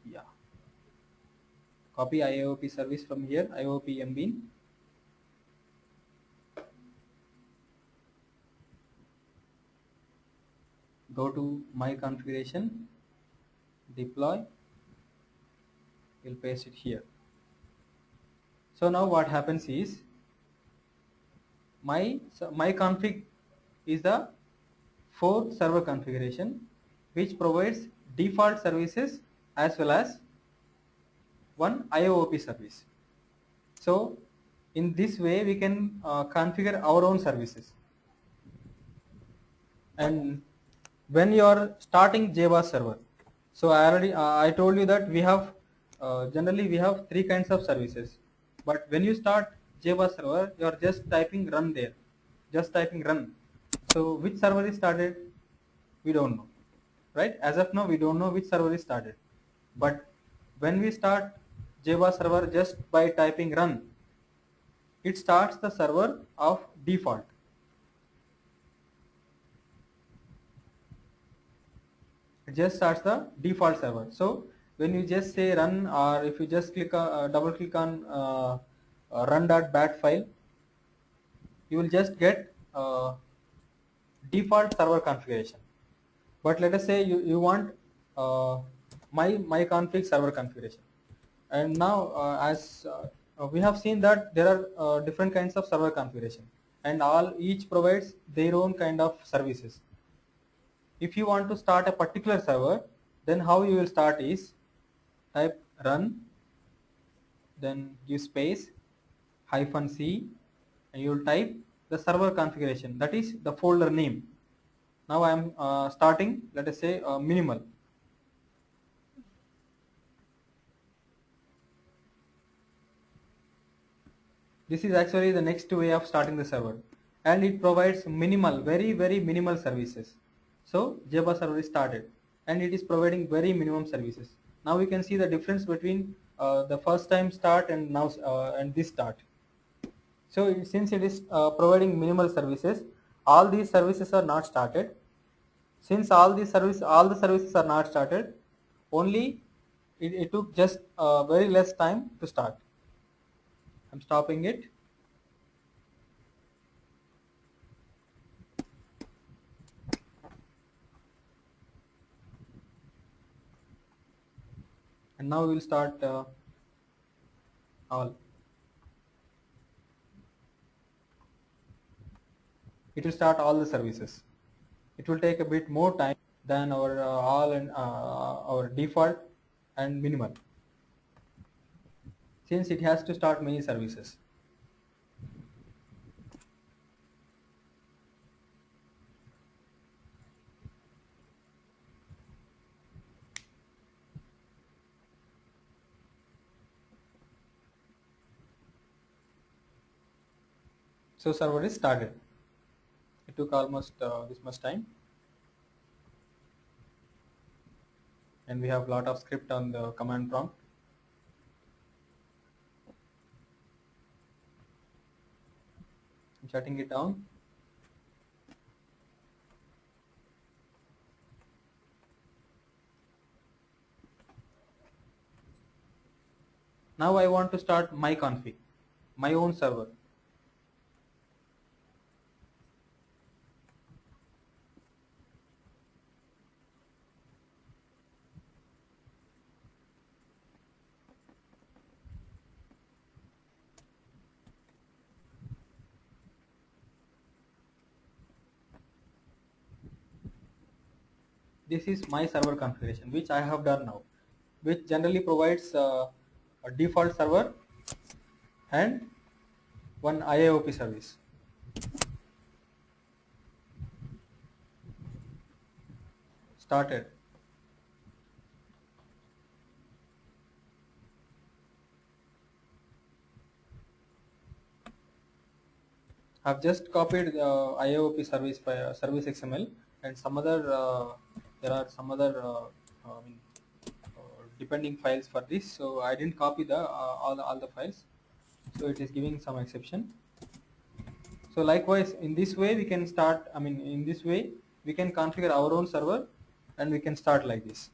A: Yeah. Copy IAOP service from here, IAOP mbin. Go to my configuration, deploy, we'll paste it here. So now what happens is my config is the 4th server configuration which provides default services as well as one IOOP service. So in this way we can configure our own services. And when you are starting JBoss server, so I told you that we have generally we have 3 kinds of services. But when you start JBoss server, you are just typing run there, just typing run. So which server is started, we don't know, right? As of now we don't know which server is started. But when we start JBoss server just by typing run, it starts the server of default. It just starts the default server. So when you just say run, or if you just click double click on run.bat file, you will just get default server configuration. But let us say you want my config server configuration. And now as we have seen that there are different kinds of server configuration, and each provides their own kind of services. If you want to start a particular server, then how you will start is type run, then give space -c, and you will type the server configuration, that is the folder name. Now I am starting, let us say minimal. This is actually the next way of starting the server, and it provides minimal, very minimal services. So JBoss server is started, and it is providing very minimum services. Now we can see the difference between the first time start and now and this start. So since it is providing minimal services, all these services are not started. Since all the services are not started, only it took just very less time to start. I'm stopping it. And now we will start all. It will start all the services. It will take a bit more time than our all and our default and minimal, since it has to start many services. So server is started. It took almost this much time, and we have a lot of script on the command prompt. I'm shutting it down. Now I want to start my config, my own server. This is my server configuration, which I have done now, which generally provides a default server and one IAOP service. Started. I've just copied the IAOP service by service XML and some other there are some other depending files for this, so I didn't copy the all the files, so it is giving some exception. So likewise, in this way we can start, in this way we can configure our own server and we can start like this.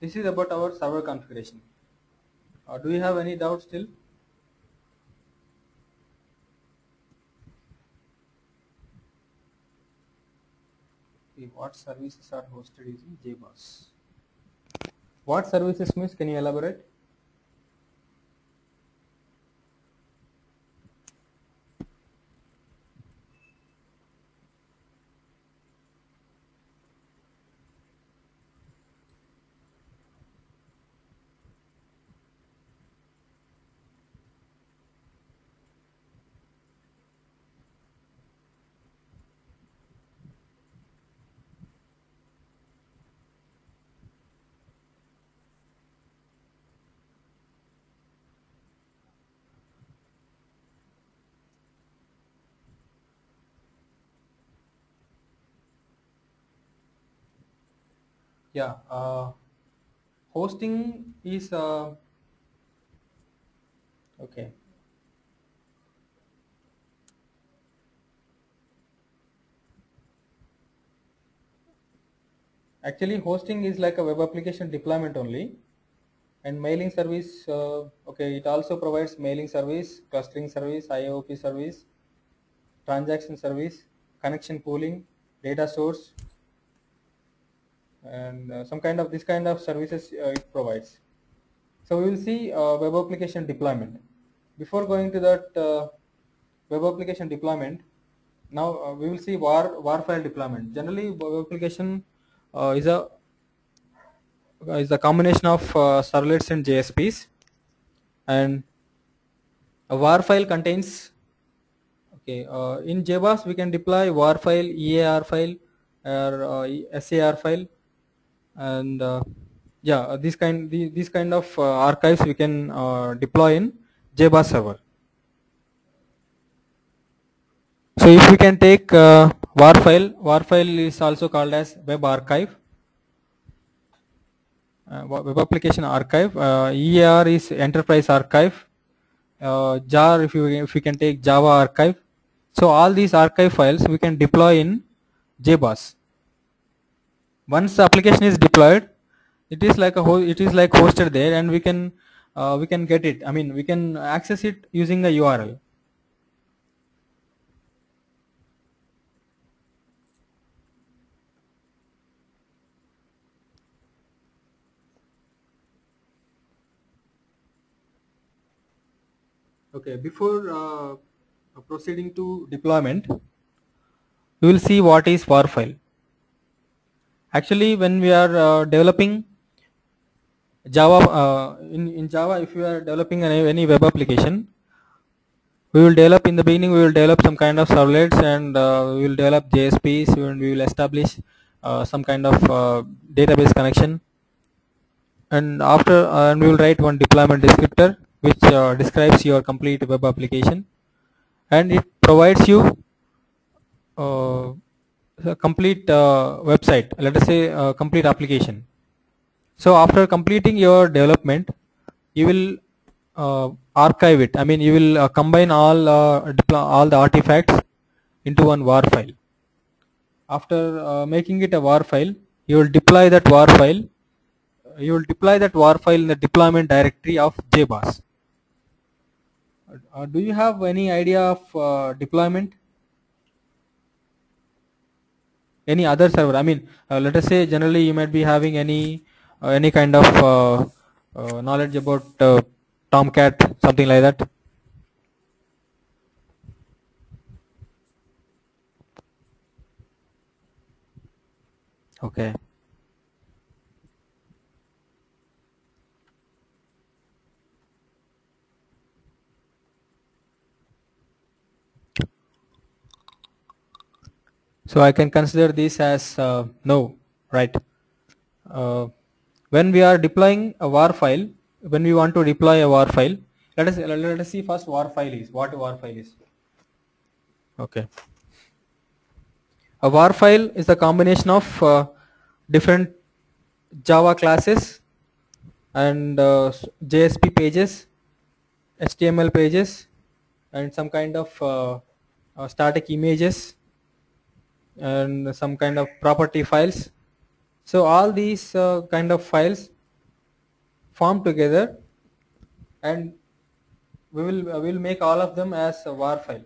A: This is about our server configuration. Do you have any doubts still? Okay, what services are hosted using JBoss? What services means? Can you elaborate? Yeah, hosting is okay. Actually, hosting is like a web application deployment only, and mailing service. Okay, it also provides mailing service, clustering service, IOP service, transaction service, connection pooling, data source, and some kind of this kind of services it provides. So we will see web application deployment. Before going to that web application deployment, now we will see war file deployment. Generally, web application is a combination of servlets and JSPs, and a war file contains. Okay, in JBoss we can deploy war file, EAR file, or SAR file, and yeah, these kind of archives we can deploy in JBoss server. So if we can take war file is also called as web archive, web application archive. EAR is enterprise archive. JAR, if we can take Java archive. So all these archive files we can deploy in JBoss. Once the application is deployed, it is like hosted there, and we can get it. We can access it using the URL. Okay, before proceeding to deployment, we will see what is war file. Actually, when we are developing Java, in Java, if you are developing any web application, we will develop in the beginning. We will develop some kind of servlets, and we will develop JSPs, and we will establish some kind of database connection, and after and we will write one deployment descriptor which describes your complete web application, and it provides you uh, a complete website. Let us say complete application. So after completing your development, you will archive it. I mean, you will combine all the artifacts into one war file. After making it a war file, you will deploy that war file. You will deploy that war file in the deployment directory of JBoss. Do you have any idea of deployment? Any other server? I mean, let us say generally you might be having any kind of knowledge about Tomcat, something like that. Okay. So I can consider this as no, right? When we are deploying a war file, when we want to deploy a war file, let us see first war file is what a war file is. Okay. A war file is a combination of different Java classes and JSP pages, HTML pages, and some kind of static images and some kind of property files. So all these kind of files form together, and we will make all of them as a war file.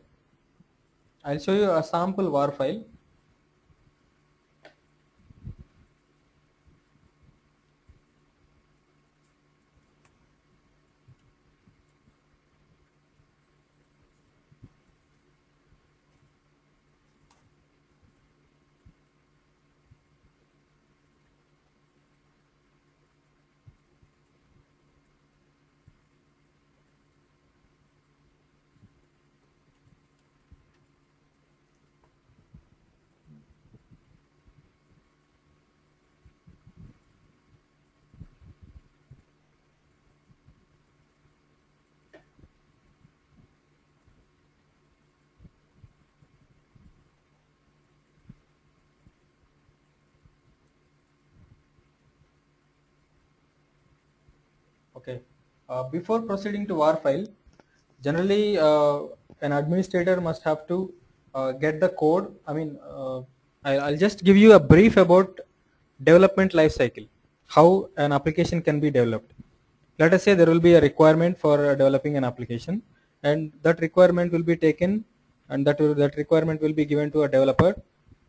A: I'll show you a sample war file. Okay. Before proceeding to war file, generally an administrator must have to get the code. I mean, I'll just give you a brief about development life cycle, how an application can be developed. Let us say there will be a requirement for developing an application, and that requirement will be taken, and that requirement will be given to a developer.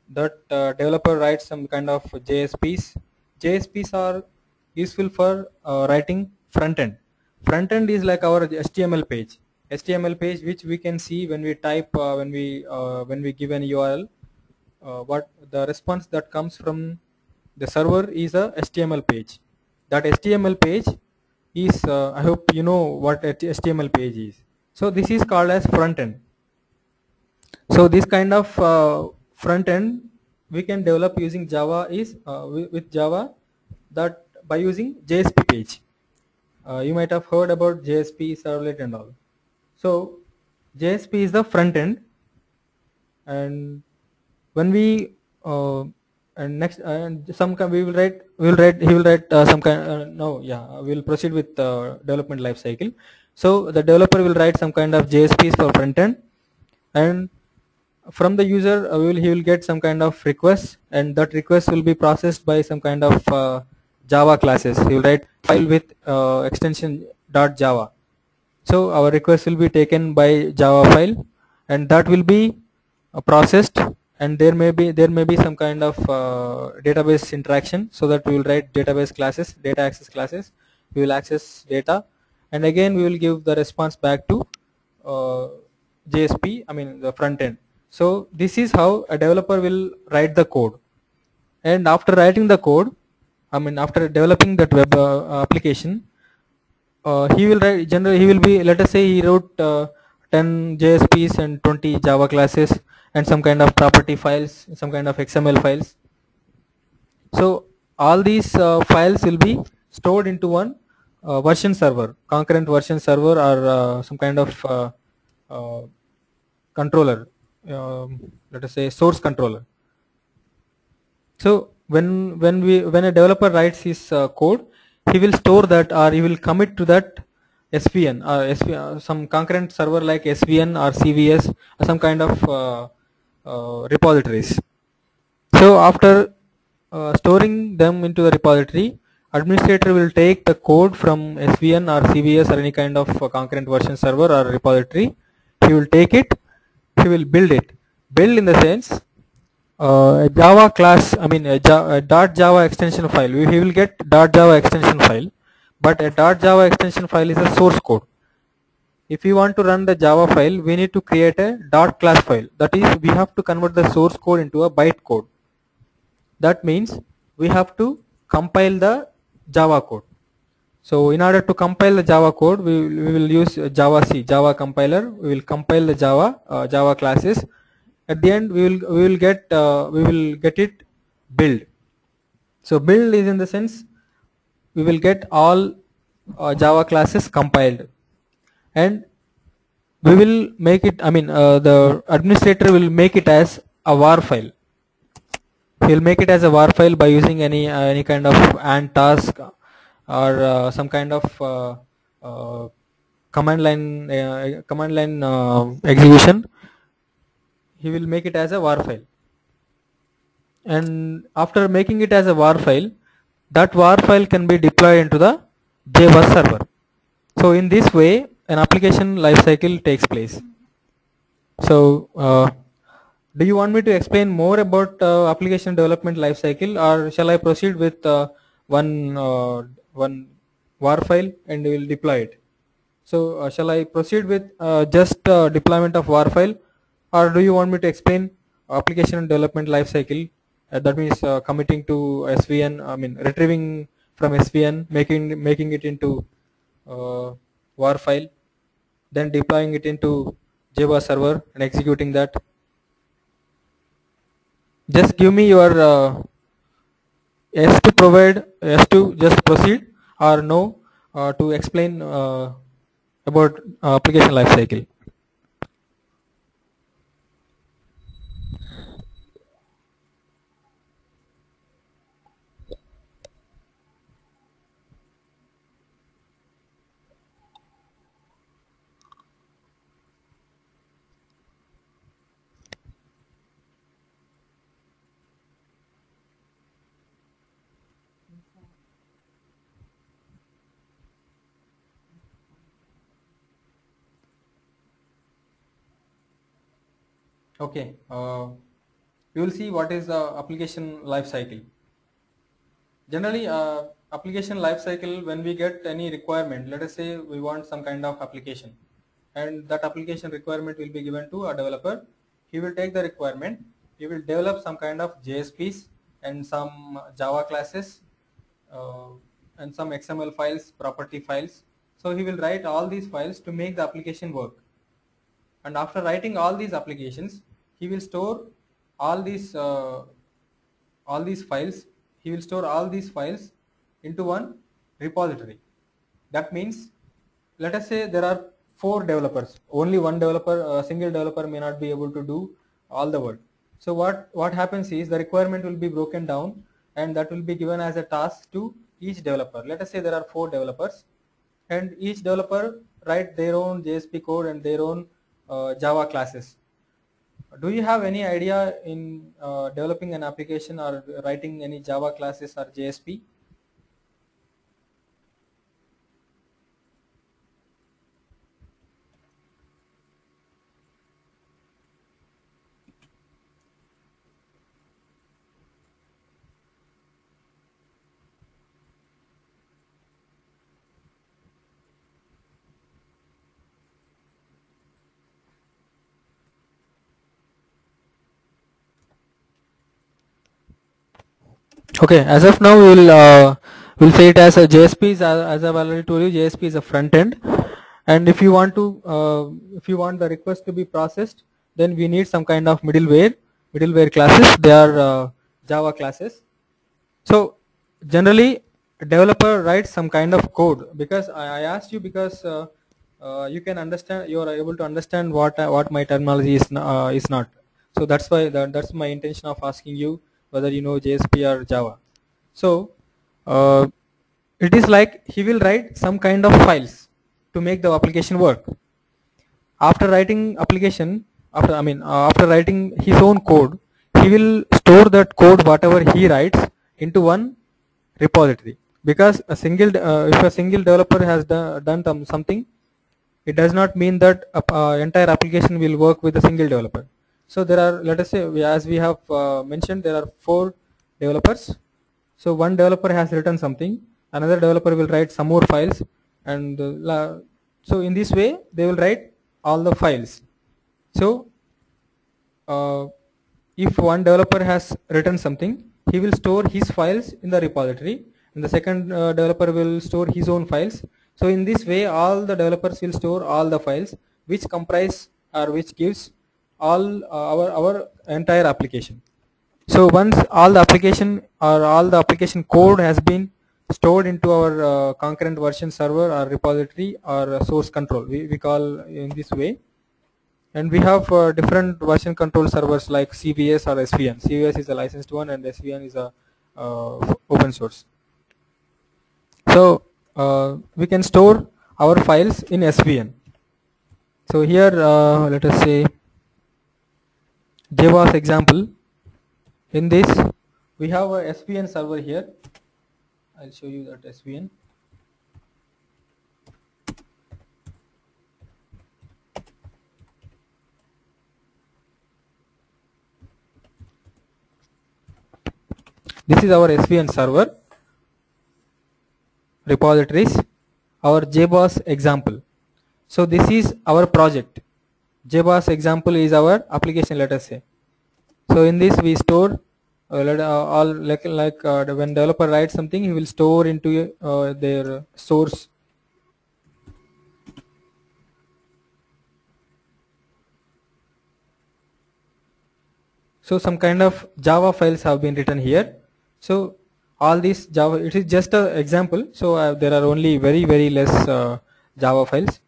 A: That developer writes some kind of JSPs. JSPs are useful for writing front end. Front end is like our HTML page. HTML page which we can see when we type, when we give an URL. What the response that comes from the server is a HTML page. That HTML page is I hope you know what HTML page is. So this is called as front end. So this kind of front end we can develop using Java is with Java, that by using JSP page. You might have heard about JSP servlet and all. So JSP is the front end, and when we and next we will write he will write some kind no yeah we'll proceed with development life cycle. So the developer will write some kind of JSPs for front end, and from the user he will get some kind of request, and that request will be processed by some kind of Java classes. He will write file with extension .java. So our request will be taken by Java file, and that will be processed, and there may be some kind of database interaction, so that we will write database classes, data access classes. We will access data, and again we will give the response back to JSP, I mean the front end. So this is how a developer will write the code, and after writing the code, I mean, after developing that web application, he will write generally, he will be, let us say he wrote 10 JSPs and 20 Java classes and some kind of property files, some kind of XML files. So all these files will be stored into one version server, concurrent version server, or some kind of uh, controller, let us say source controller. So when a developer writes his code, he will store that, or he will commit to that SVN or some concurrent server like SVN or CVS or some kind of repositories. So after storing them into the repository, administrator will take the code from SVN or CVS or any kind of concurrent version server or repository. He will take it, he will build it. Build in the sense a Java class, I mean a dot Java extension file. He will get dot Java extension file, but a dot Java extension file is a source code. If we want to run the Java file, we need to create a dot class file. That is, we have to convert the source code into a byte code. That means we have to compile the Java code. So in order to compile the Java code, we will use Java C, Java compiler. We will compile the Java classes. At the end, we will get it build. So build is in the sense we will get all Java classes compiled, and we will make it. I mean, the administrator will make it as a var file. He will make it as a var file by using any kind of and task or some kind of command line execution. He will make it as a var file, and after making it as a var file, that var file can be deployed into the JBoss server. So in this way, an application lifecycle takes place. So do you want me to explain more about application development lifecycle, or shall I proceed with one var file and we will deploy it? So shall I proceed with just deployment of var file, or do you want me to explain application development lifecycle? That means committing to SVN, I mean retrieving from SVN, making it into var file, then deploying it into JBoss server and executing that. Just give me your yes to provide, yes to just proceed, or no to explain about application lifecycle. Okay, we will see what is the application life cycle. Generally, application life cycle, when we get any requirement, let us say we want some kind of application, and that application requirement will be given to a developer. He will take the requirement, he will develop some kind of JSPs and some Java classes uh, and some XML files, property files. So he will write all these files to make the application work. And after writing all these applications, he will store all these files. He will store all these files into one repository. That means, let us say there are 4 developers. Only one developer, a single developer may not be able to do all the work. So what happens is the requirement will be broken down, and that will be given as a task to each developer. Let us say there are 4 developers, and each developer write their own JSP code and their own Java classes. Do you have any idea in developing an application or writing any Java classes or JSP? Okay, as of now we'll say it as a JSP is as I've already told you, JSP is a front end, and if you want the request to be processed, then we need some kind of middleware classes. They are Java classes. So generally developer writes some kind of code, because I asked you because you can understand, you are able to understand what my terminology is not. So that's why that's my intention of asking you whether you know JSP or Java. So uh, it is like he will write some kind of files to make the application work. After writing application, after writing his own code, he will store that code whatever he writes into one repository, because if a single developer has done something, it does not mean that entire application will work with a single developer. So there are, let us say, as we have mentioned, there are 4 developers. So one developer has written something, another developer will write some more files, and so in this way they will write all the files. So uh, if one developer has written something, he will store his files in the repository, and the second developer will store his own files. So in this way all the developers will store all the files which comprise or which gives all our entire application. So once all the application code has been stored into our concurrent version server or repository or source control, we call in this way. And we have different version control servers like CVS or SVN. CVS is a licensed one and SVN is a open source. So we can store our files in SVN. So here let us say JBoss example. In this we have a SVN server here. I'll show you that SVN. This is our SVN server repositories, our JBoss example. So this is our project. JBoss example is our application, let us say. So in this we store all when developer writes something, he will store into their source. So some kind of Java files have been written here. So all these Java, it is just an example. So there are only very less Java files.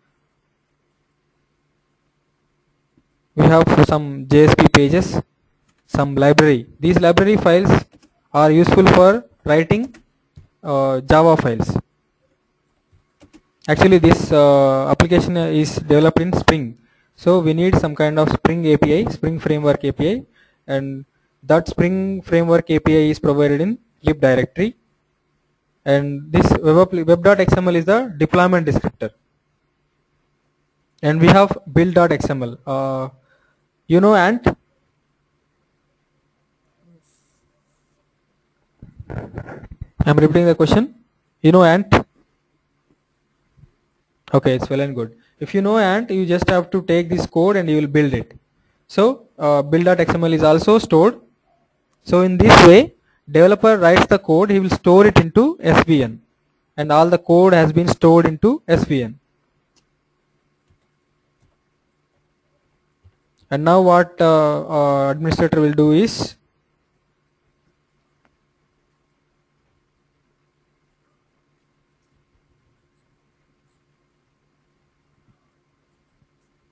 A: We have some JSP pages, some library. These library files are useful for writing Java files. Actually this application is developed in Spring. So we need some kind of Spring API, Spring Framework API, and that Spring Framework API is provided in lib directory. And this web.xml is the deployment descriptor. And we have build.xml. You know Ant? I'm repeating the question. You know Ant? Okay, it's well and good. If you know Ant, you just have to take this code and you will build it. So build.xml is also stored. So in this way, developer writes the code, he will store it into SVN, and all the code has been stored into SVN. And now what administrator will do is,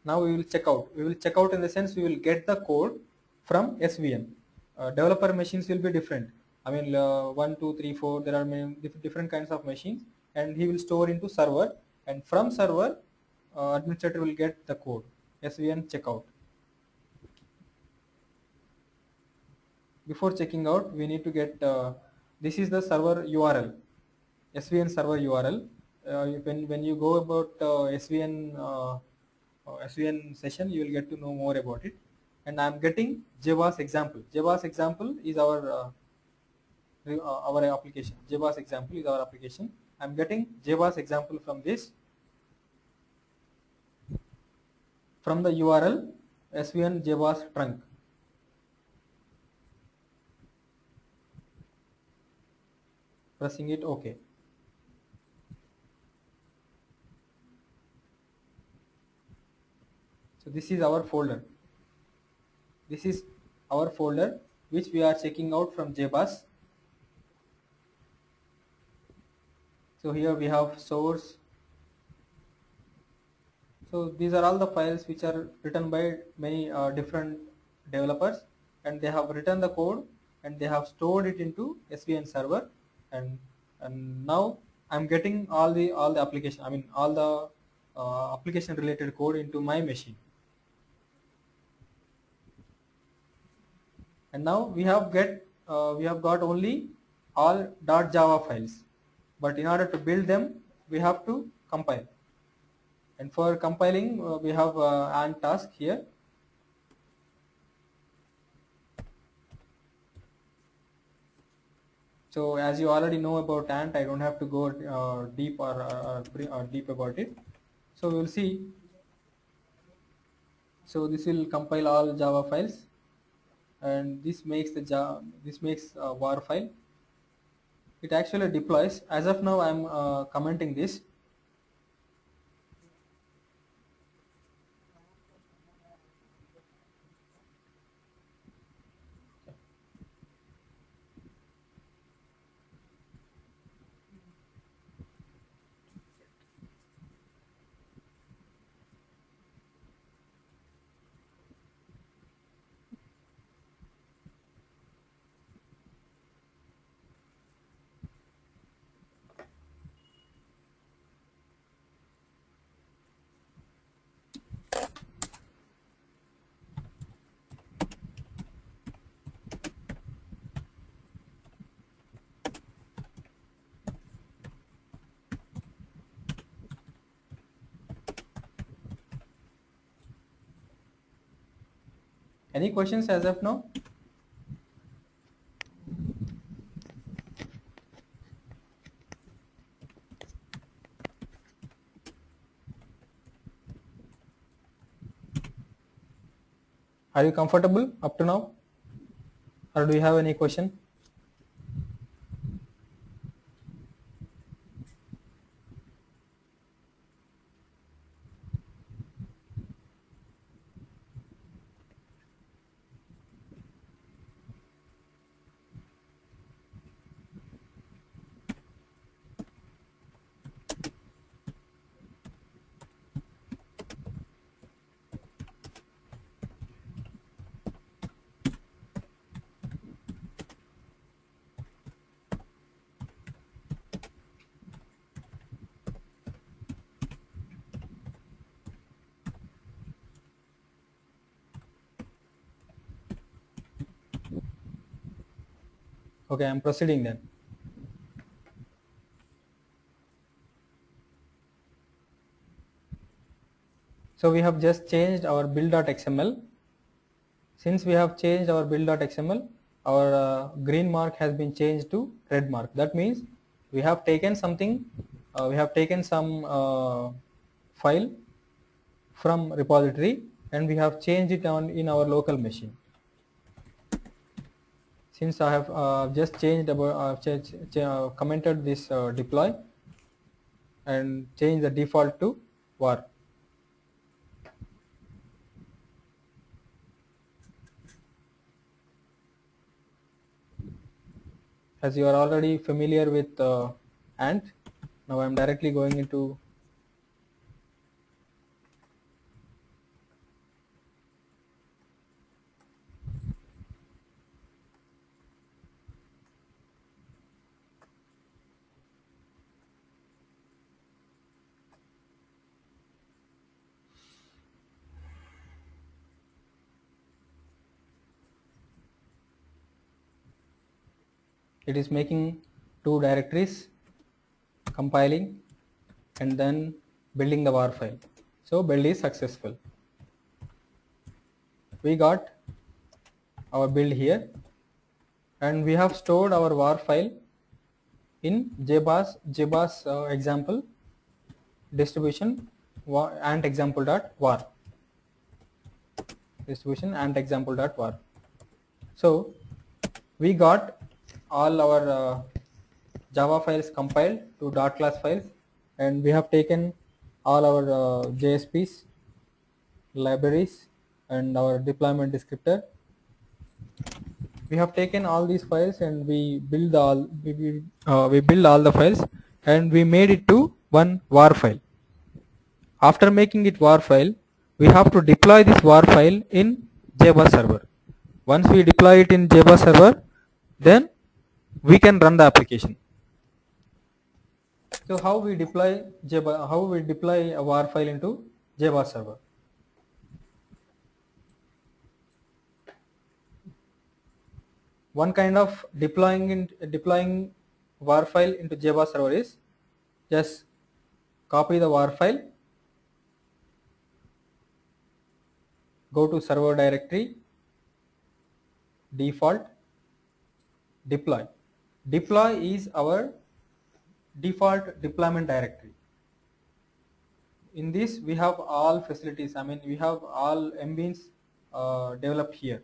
A: now we will check out. We will check out in the sense we will get the code from SVN. Developer machines will be different. I mean 1, 2, 3, 4, there are many different kinds of machines, and he will store into server, and from server administrator will get the code. SVN checkout. Before checking out, we need to get this is the server URL, SVN server URL. When you go about SVN session, you will get to know more about it. And I am getting JBoss example. JBoss example is our application. JBoss example is our application. I am getting JBoss example from this, from the URL SVN JBoss trunk. pressing it OK. So this is our folder. This is our folder which we are checking out from JBoss. So here we have source. So these are all the files which are written by many different developers, and they have written the code and they have stored it into SVN server, and now I'm getting all the application, I mean all the application related code into my machine. And now we have got only all .java files, but in order to build them we have to compile. And for compiling we have an task here. So as you already know about Ant, I don't have to go deep or deep about it. So we will see. So this will compile all Java files, and this makes a var file. It actually deploys. As of now, I'm commenting this. Any questions as of now? Are you comfortable up to now, or do you have any question? Okay, I'm proceeding then. So we have just changed our build.xml. Since we have changed our build.xml, our green mark has been changed to red mark. That means we have taken something, we have taken some file from repository and we have changed it on in our local machine. Since I have just changed about commented this deploy and change the default to var. As you are already familiar with Ant, now I am directly going into it is making two directories, compiling and then building the var file. So build is successful. We got our build here and we have stored our var file in JBoss example distribution ant example.var distribution ant example.var. So we got all our Java files compiled to .class files, and we have taken all our JSPs, libraries, and our deployment descriptor. We have taken all these files and we build all the files, and we made it to one war file. After making it war file, we have to deploy this war file in JBoss server. Once we deploy it in JBoss server, then we can run the application. So how we deploy a war file into JBoss server? One kind of deploying war file into JBoss server is just copy the war file, go to server directory, default, deploy. Deploy is our default deployment directory. In this we have all facilities, we have all mbeans developed here.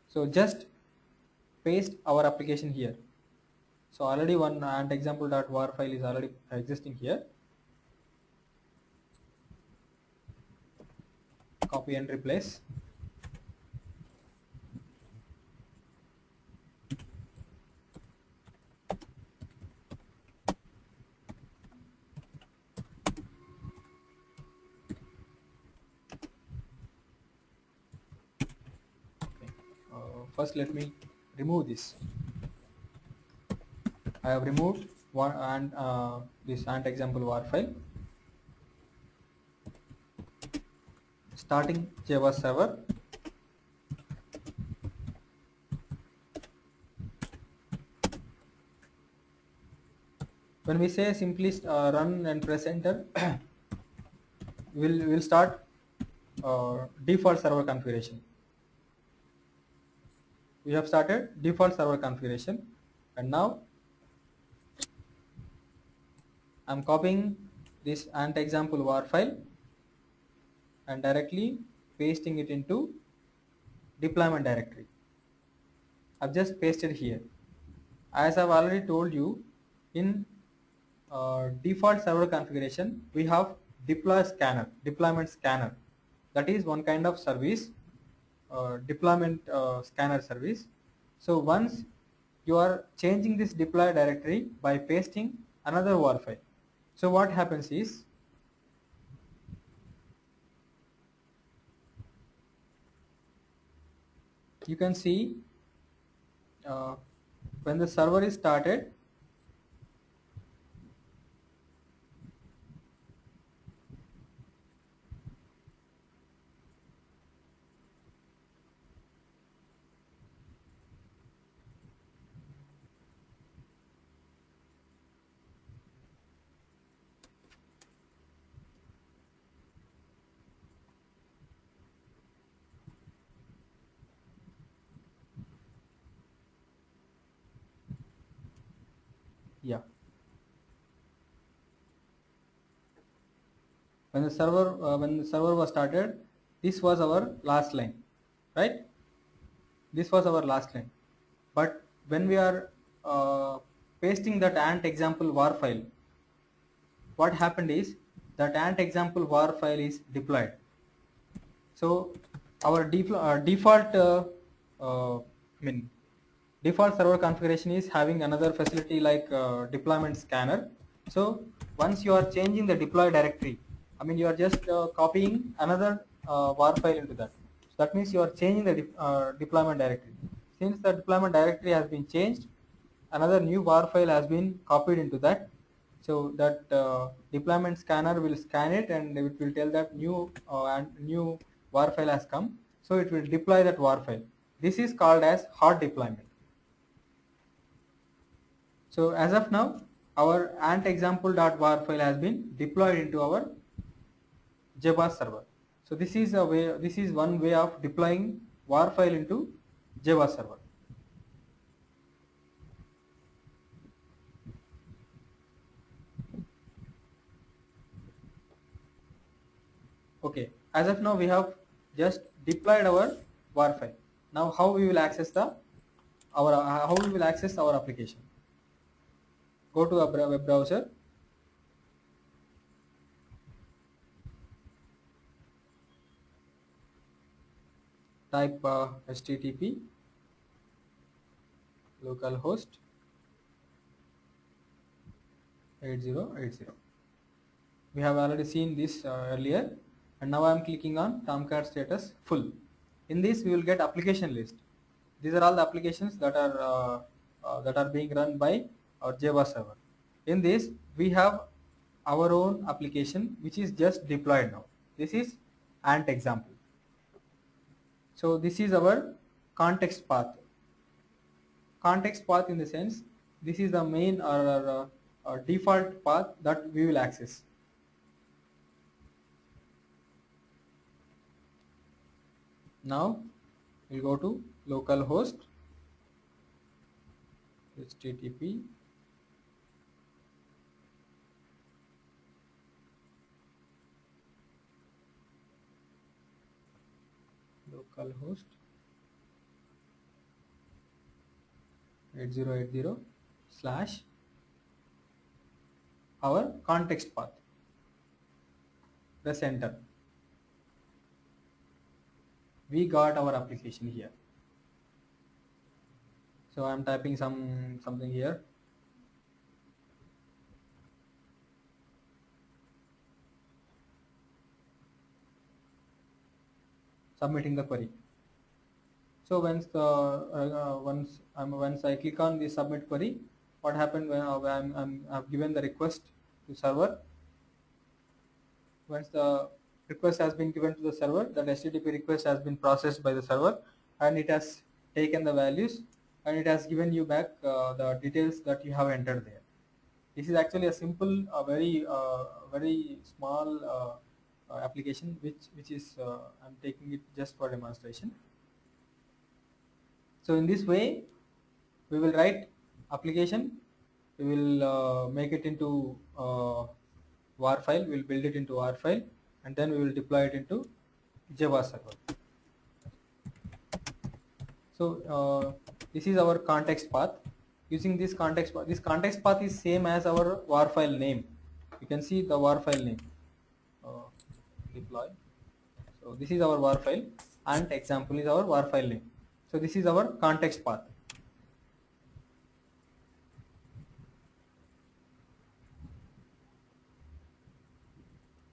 A: So just paste our application here. So already one ant example.war file is already existing here. Copy and replace. First let me remove this. I have removed one and this ant example war file. Starting JBoss server. When we say simply run and press enter, we'll start default server configuration. We have started default server configuration, and now I'm copying this ant example war file and directly pasting it into deployment directory. I've just pasted here. As I've already told you, in default server configuration we have deployment scanner. That is one kind of service, deployment scanner service. So once you are changing this deploy directory by pasting another war file, so what happens is, you can see when the server is started, yeah, when the server was started, this was our last line, right? This was our last line. But when we are pasting that ant example war file, what happened is that ant example var file is deployed. So our default default server configuration is having another facility like deployment scanner. So once you are changing the deploy directory, you are just copying another var file into that. So that means you are changing the deployment directory. Since the deployment directory has been changed, another new var file has been copied into that. So that deployment scanner will scan it and it will tell that new var file has come. So it will deploy that var file. This is called as hot deployment. So as of now, our ant example.var file has been deployed into our JBoss server. So this is a way. This is one way of deploying var file into JBoss server. Okay. As of now, we have just deployed our var file. Now, how we will access the our how we will access our application. Go to a web browser. Type http localhost 8080. We have already seen this earlier, and now I am clicking on Tomcat status full. In this we will get application list. These are all the applications that are being run by our JBoss server. In this we have our own application which is just deployed now. This is ant example. So this is our context path. Context path in the sense this is the main or default path that we will access. Now we'll go to localhost http localhost 8080 slash our context path. Press enter. We got our application here. So I am typing something here. Submitting the query. So once I click on the submit query, what happened when I've given the request to server. Once the request has been given to the server, that HTTP request has been processed by the server, and it has taken the values and it has given you back the details that you have entered there. This is actually a simple, very small application which is I'm taking it just for demonstration. So in this way we will write application, we will make it into var file, we will build it into var file, and then we will deploy it into JBoss server. So this is our context path. Using this context path is same as our var file name. You can see the var file name. Deploy. So this is our var file, and example is our var file name. So this is our context path.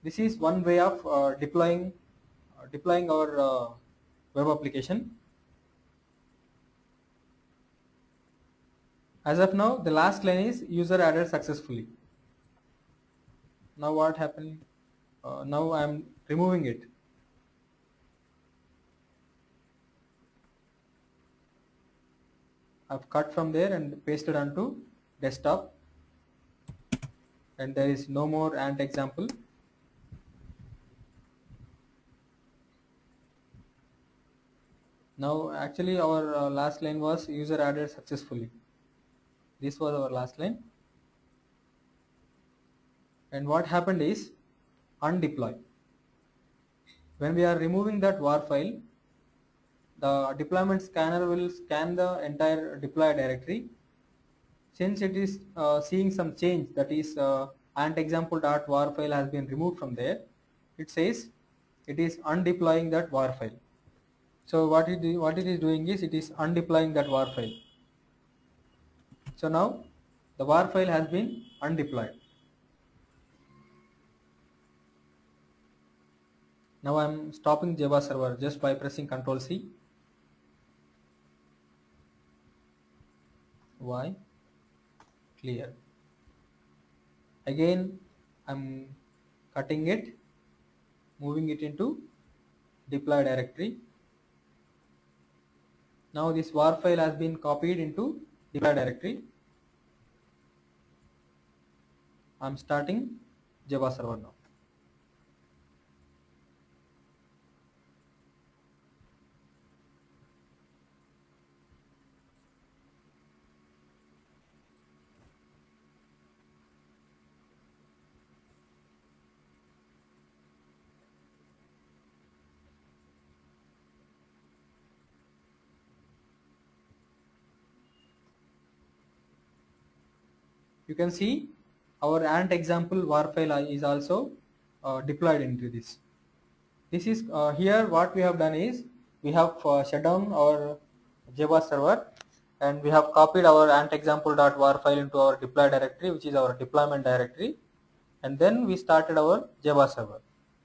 A: This is one way of deploying our web application. As of now, the last line is user added successfully. Now what happened? Now I am removing it. I've cut from there and pasted onto desktop, and there is no more ant example. Now actually our last line was user added successfully. This was our last line, and what happened is undeploy. When we are removing that var file, the deployment scanner will scan the entire deploy directory. Since it is seeing some change, that is ant_example.var file has been removed from there, it says it is undeploying that var file. So what it is doing is it is undeploying that var file. So now the var file has been undeployed. Now I am stopping JBoss server just by pressing Ctrl C. Y clear. Again I am cutting it, moving it into deploy directory. Now this var file has been copied into deploy directory. I am starting JBoss server now. you can see our ant example var file is also deployed into this. This is here what we have done is we have shut down our JBoss server and we have copied our ant example.var file into our deploy directory, which is our deployment directory, and then we started our JBoss server.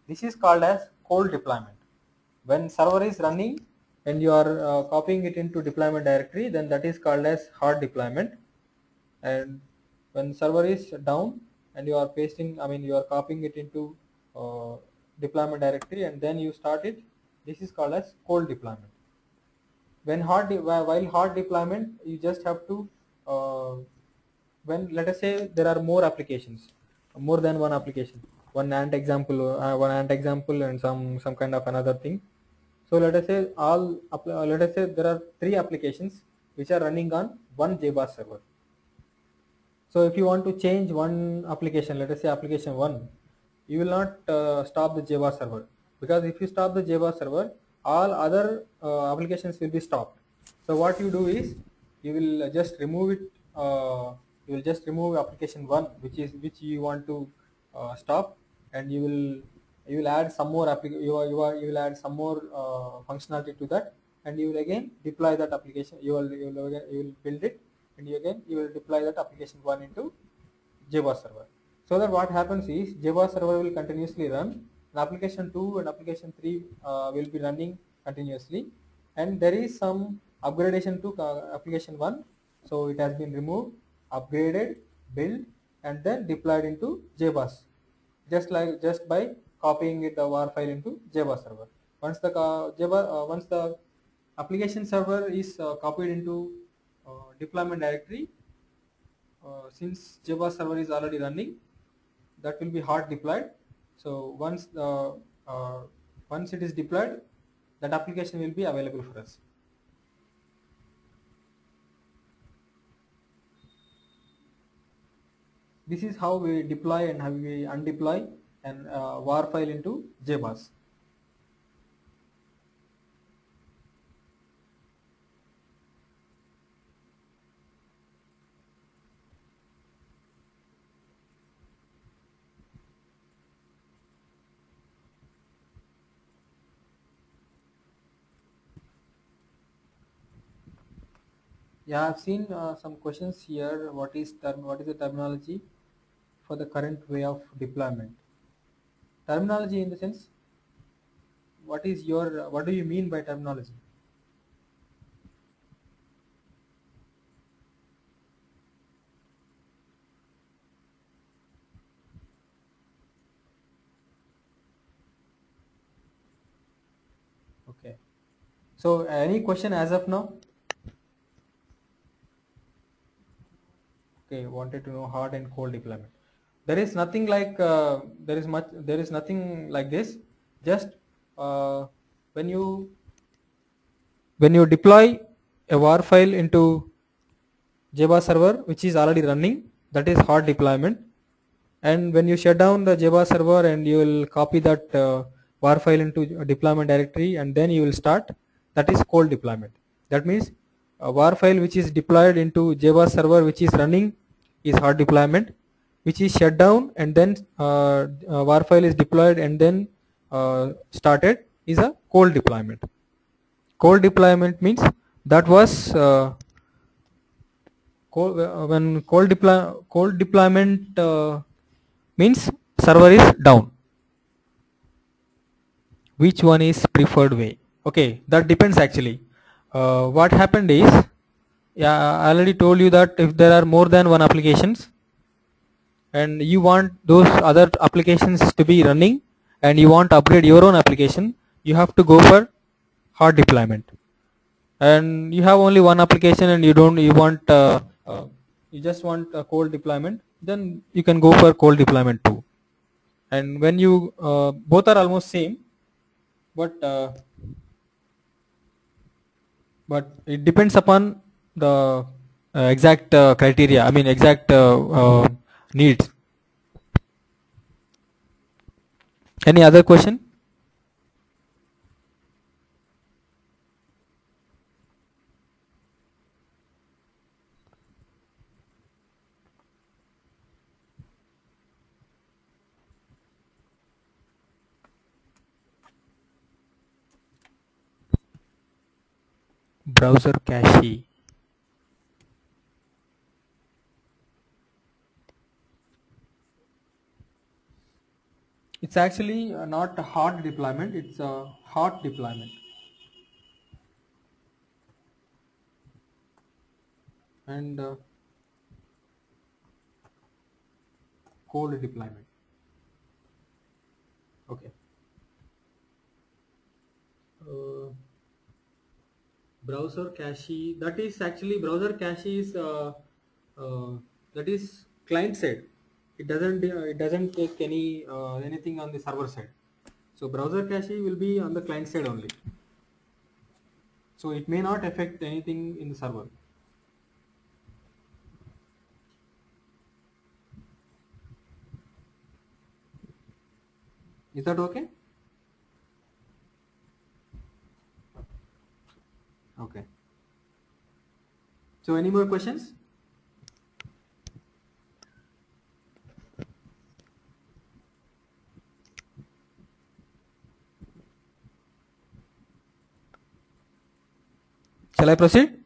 A: This is called as cold deployment. When server is running and you are copying it into deployment directory, then that is called as hot deployment. And when server is down and you are pasting, you are copying it into deployment directory and then you start it, this is called as cold deployment. When while hot deployment, you just have to when let us say there are more applications, more than one application, one ant example and some kind of another thing. So let us say there are 3 applications which are running on one JBoss server. So if you want to change one application, let us say application 1, you will not stop the JBoss server, because if you stop the JBoss server, all other applications will be stopped. So what you do is you will just remove it. You will just remove application 1, which you want to stop, and you will add some more you will add some more functionality to that, and you will again deploy that application. You will build it, and you will deploy that application 1 into JBoss server. So that what happens is JBoss server will continuously run, and application 2 and application 3 will be running continuously, and there is some upgradation to application 1, so it has been removed, upgraded, built, and then deployed into JBoss, just by copying it the var file into JBoss server. Once the application server is copied into deployment directory, since JBoss server is already running, that will be hard deployed. So once it is deployed, that application will be available for us. This is how we deploy and how we undeploy an var file into JBoss. Yeah, I've seen some questions here. What is the terminology for the current way of deployment? Terminology in the sense, what do you mean by terminology? Okay. So any question as of now? Okay, wanted to know hard and cold deployment. There is nothing like there is nothing like this. Just when you deploy a var file into JBoss server which is already running, that is hard deployment. And when you shut down the JBoss server and you will copy that var file into a deployment directory and then you will start, that is cold deployment. That means a var file which is deployed into JBoss server which is running is hard deployment, which is shut down and then var file is deployed and then started is a cold deployment. Cold deployment means that was when cold deployment means server is down. Which one is preferred way? Okay, that depends actually. What happened is, yeah, I already told you that if there are more than one applications and you want those other applications to be running and you want to upgrade your own application, you have to go for hard deployment. And you have only one application and you just want a cold deployment, then you can go for cold deployment too. And when you both are almost same, but it depends upon the exact criteria, exact needs. Any other question? Browser cache. It's actually not a hard deployment, it's a hot deployment. And cold deployment. Okay. Browser cache, that is actually browser cache is that is client side. It doesn't take anything on the server side. So browser cache will be on the client side only. So it may not affect anything in the server. Is that okay? Okay. So any more questions? Shall I proceed?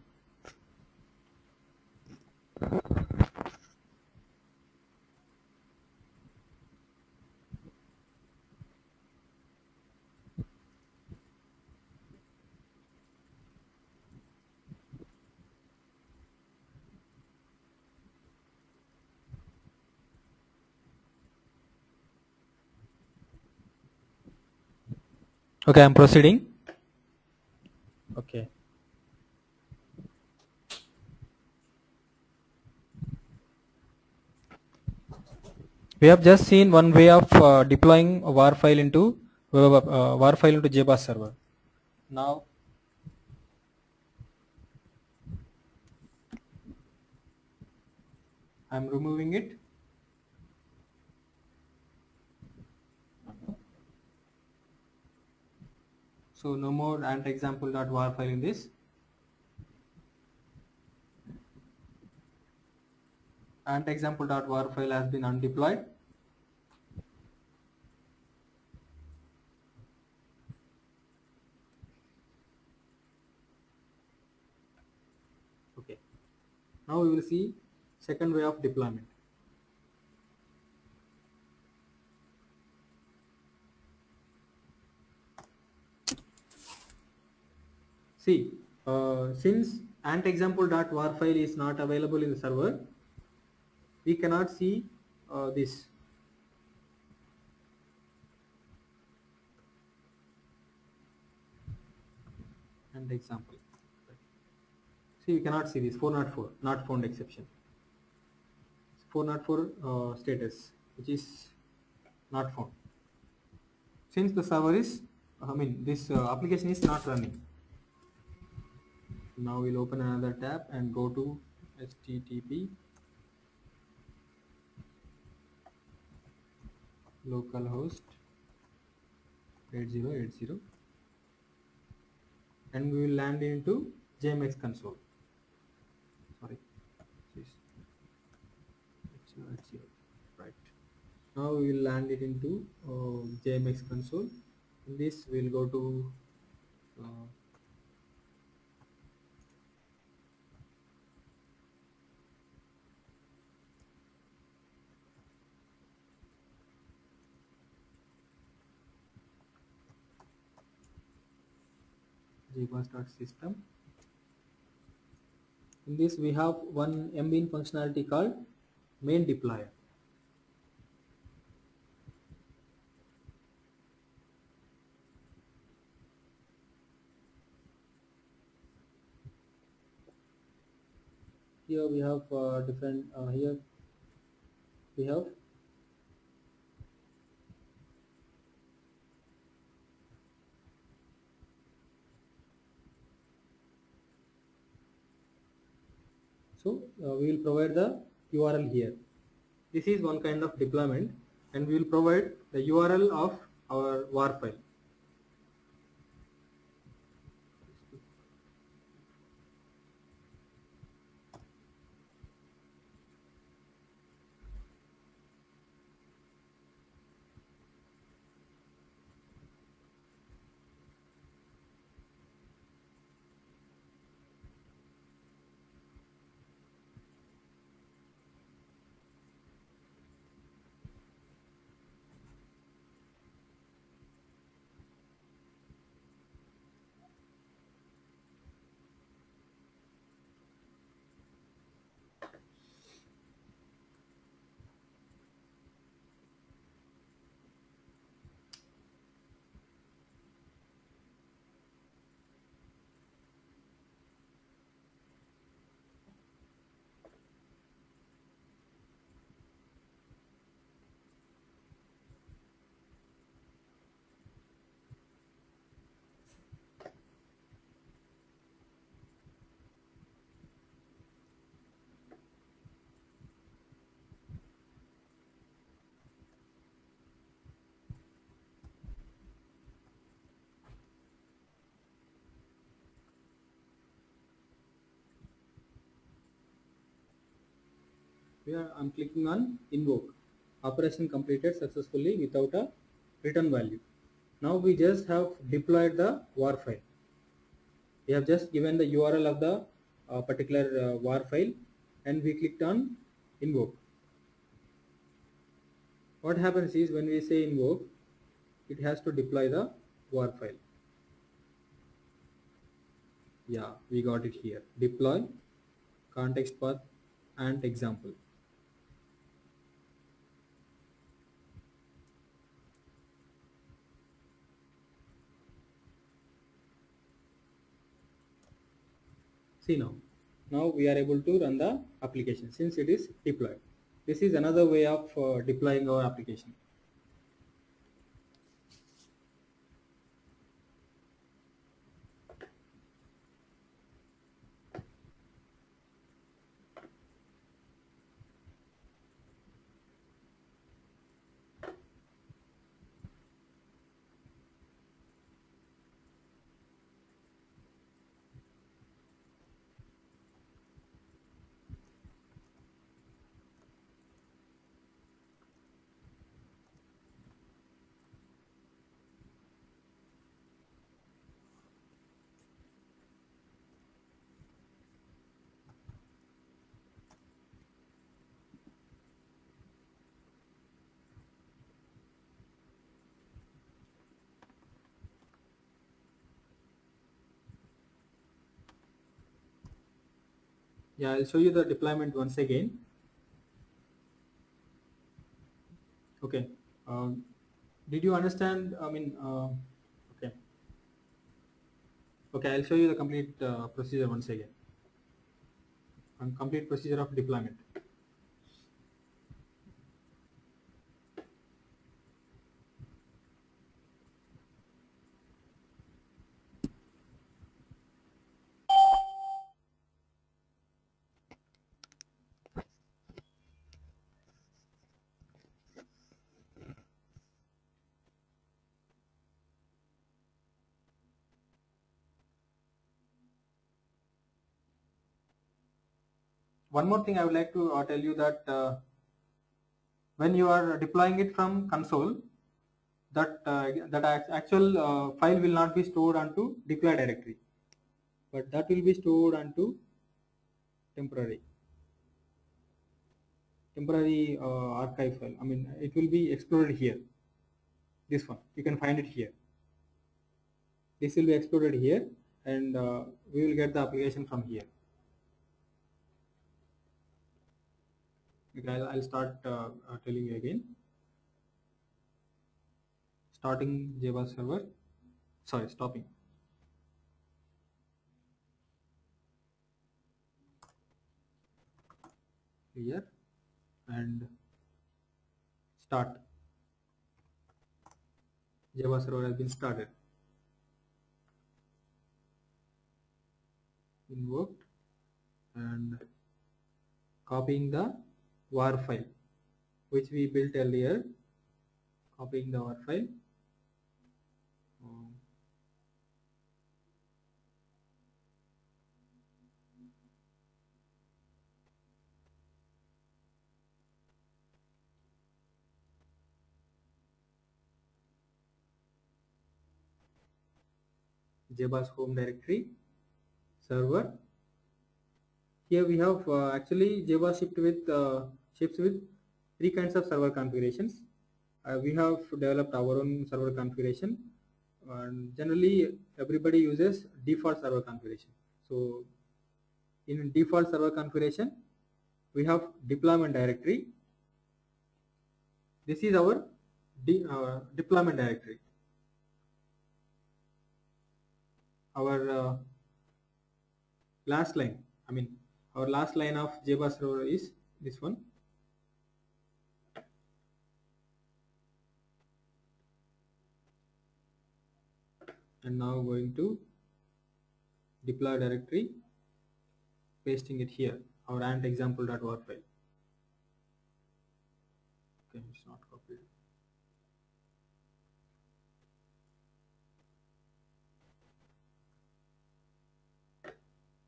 A: Okay, I'm proceeding. Okay. We have just seen one way of deploying a WAR file into JBoss server. Now I'm removing it. So no more ant-example.war file in this. Ant-example.war file has been undeployed. Okay. Now we will see second way of deployment. See, since ant-example.war file is not available in the server, we cannot see this. And example. See, we cannot see this 404 not found exception. 404 status, which is not found. Since the server is, this application is not running. Now we'll open another tab and go to http localhost 8080 and we will land into JMX console. Sorry, this 8080. Right. Now we will land it into JMX console. In this we'll go to jboss.system. In this we have one mbin functionality called main deployer. Here we have different here we have so we will provide the URL here. This is one kind of deployment and we will provide the URL of our WAR file. I'm clicking on invoke. Operation completed successfully without a return value. Now we just have deployed the war file. We have just given the URL of the particular war file and we clicked on invoke. What happens is when we say invoke, it has to deploy the war file. Yeah, we got it here. Deploy context path and example. See now we are able to run the application since it is deployed. This is another way of deploying our application. Yeah, I'll show you the deployment once again. Okay. Did you understand? Okay. Okay, I'll show you the complete procedure once again. Complete procedure of deployment. One more thing I would like to tell you that when you are deploying it from console, that actual file will not be stored onto deploy directory, but that will be stored onto temporary archive file. I mean, it will be exploded here. This one, you can find it here. This will be exploded here, and we will get the application from here. Okay, I'll start telling you again. Starting JBoss server. Sorry, stopping. Here and start. JBoss server has been started. Invoked and copying the var file which we built earlier. Copying the var file. JBoss home directory server. Here we have actually JBoss ships with three kinds of server configurations. We have developed our own server configuration, and generally everybody uses default server configuration. So in default server configuration we have deployment directory. This is our deployment directory. Our last line, our last line of JBoss server is this one. And now going to deploy directory, pasting it here, our ant example.war file. Okay, it's not copied.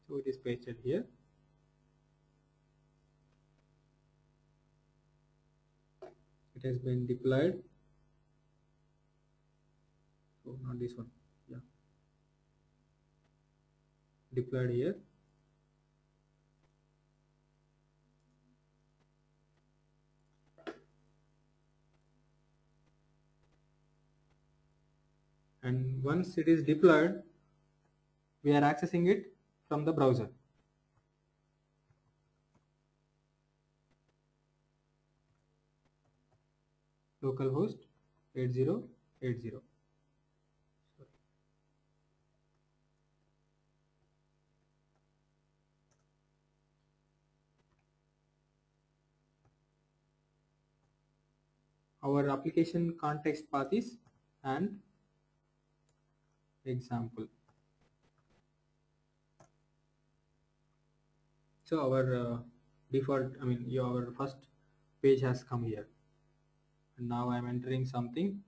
A: So it is pasted here. it has been deployed. Oh, not this one. Yeah, deployed here. And once it is deployed, we are accessing it from the browser. Localhost 8080. Our application context path is and example. So our default, our first page has come here, and now I am entering something.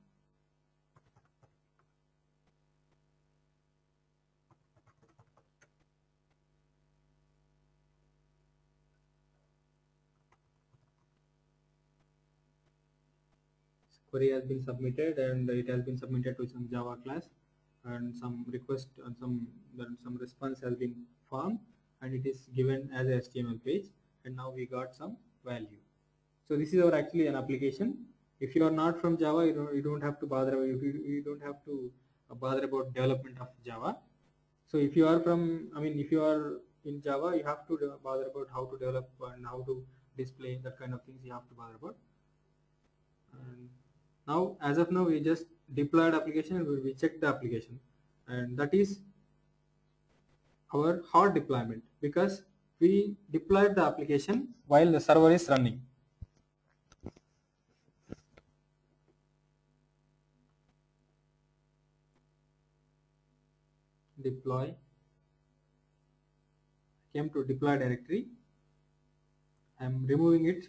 A: Query has been submitted, and it has been submitted to some Java class, and some request and some response has been formed, and it is given as a HTML page, and now we got some value. So this is our actually an application. If you are not from Java, you don't have to bother. You don't have to bother about development of Java. So if you are from, if you are in Java, you have to bother about how to develop and how to display, that kind of things you have to bother about. And now, as of now, we just deployed application and we checked the application, and that is our hot deployment, because we deployed the application while the server is running. Deploy, came to deploy directory. I am removing it.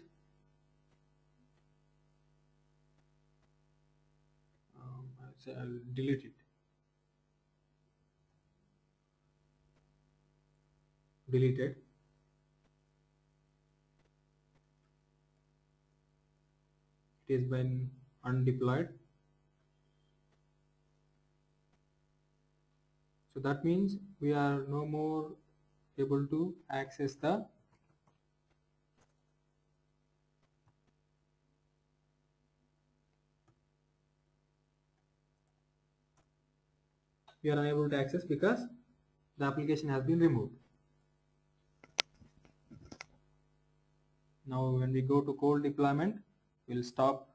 A: I'll delete it. Deleted. It has been undeployed. So that means we are no more able to access the we are unable to access because the application has been removed. Now when we go to cold deployment, we'll stop.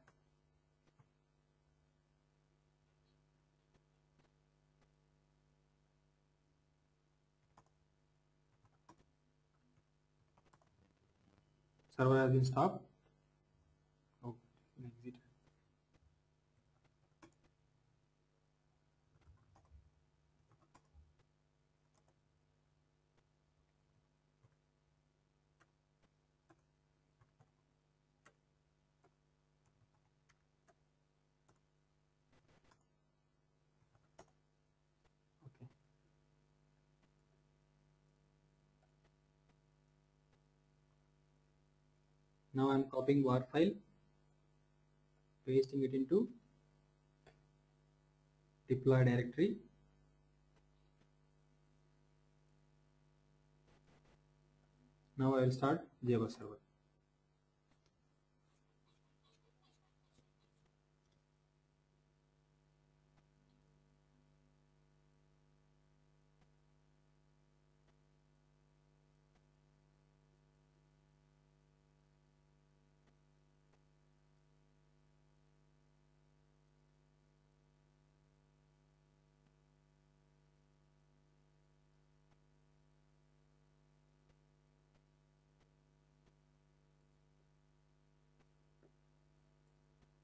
A: Server has been stopped. Oh, exit. Okay. Now I'm copying war file, pasting it into deploy directory. Now I will start JBoss server.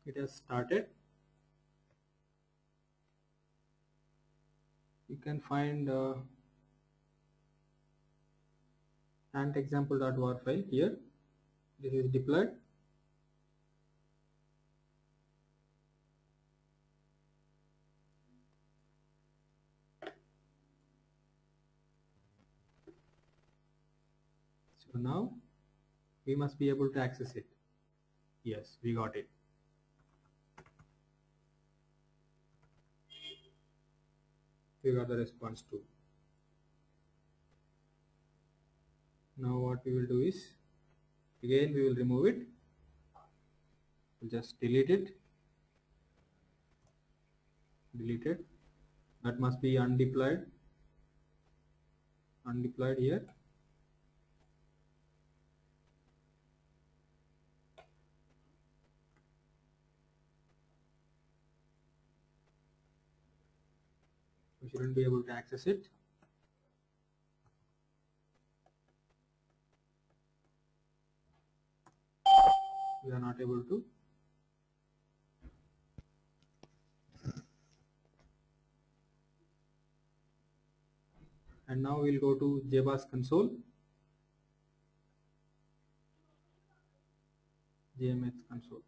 A: It has started. You can find ant example.war file here. This is deployed. So now we must be able to access it. Yes, we got it. We got the response too. Now what we will do is, again we will remove it. We'll just delete it. Delete it. That must be undeployed. Undeployed here. We shouldn't be able to access it. We are not able to. And now we'll go to JBoss console. JMX console.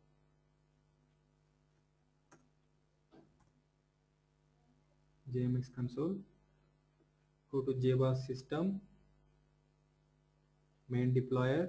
A: JMX console. Go to JBoss system. Main deployer.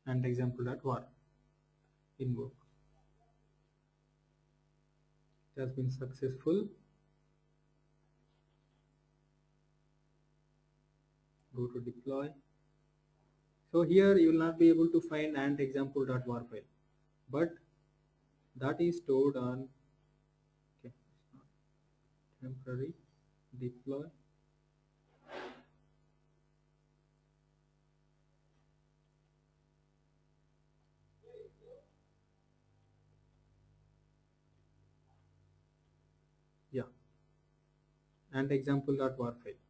A: And example.var invoke. It has been successful. Go to deploy. So here you will not be able to find and example.var file, but that is stored on temporary deploy. Yeah, and example.var file.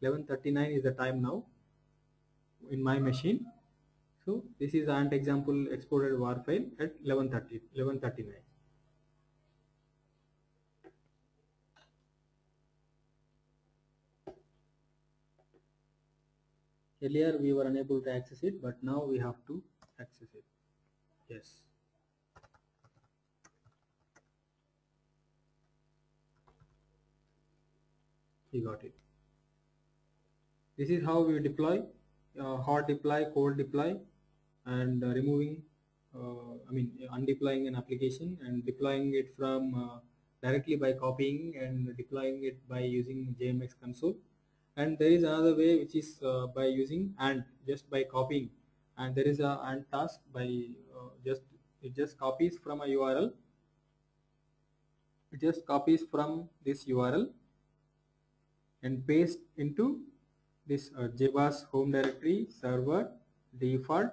A: 11:39 is the time now in my machine. So this is and example exported var file at 11:39. Earlier we were unable to access it, but now we have to access it. Yes. You got it. This is how we deploy, hot deploy, cold deploy, and removing, undeploying an application and deploying it from directly by copying and deploying it by using JMX console. And there is another way, which is by using and just by copying. And there is a and task by it just copies from a URL. It just copies from this URL and paste into this JBoss home directory server default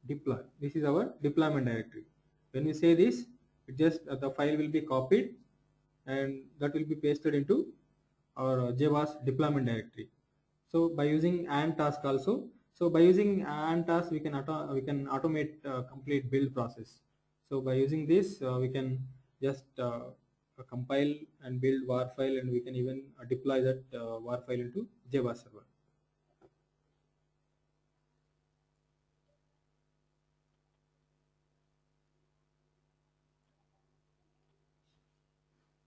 A: deploy. This is our deployment directory. When we say this, it just the file will be copied and that will be pasted into our JBoss deployment directory. So by using and task also, so by using and task we can automate complete build process. So by using this we can just compile and build var file, and we can even deploy that var file into JBoss server.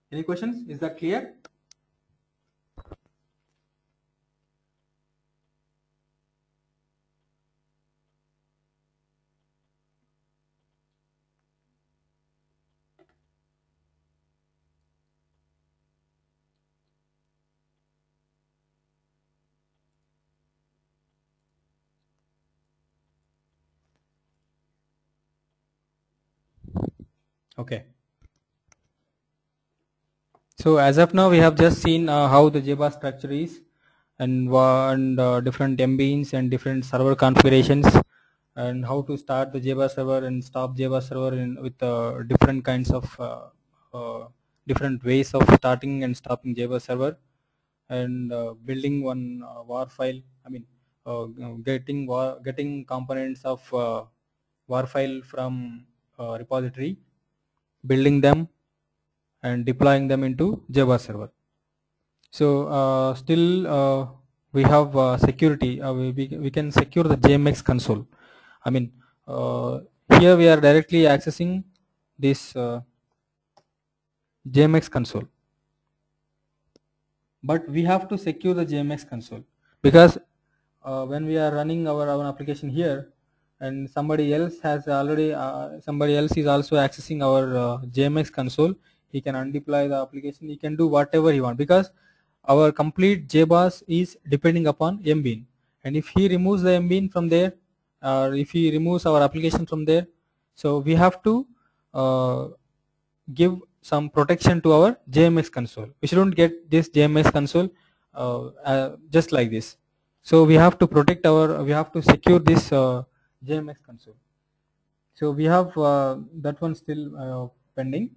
A: Any questions? Is that clear? Okay. So as of now, we have just seen how the JBoss structure is, and different mbeans and different server configurations, and how to start the JBoss server and stop JBoss server with different kinds of different ways of starting and stopping JBoss server, and building one var file. getting components of war file from repository, building them and deploying them into JBoss server. So still we have security. We can secure the JMX console. I mean, here we are directly accessing this JMX console, but we have to secure the JMX console, because when we are running our application here, and somebody else has already somebody else is also accessing our JMX console, he can undeploy the application, he can do whatever he wants, because our complete JBoss is depending upon mbean, and if he removes the mbean from there, or if he removes our application from there, so we have to give some protection to our JMX console. We shouldn't get this JMX console just like this. So we have to protect we have to secure this JMX console. So we have that one still pending.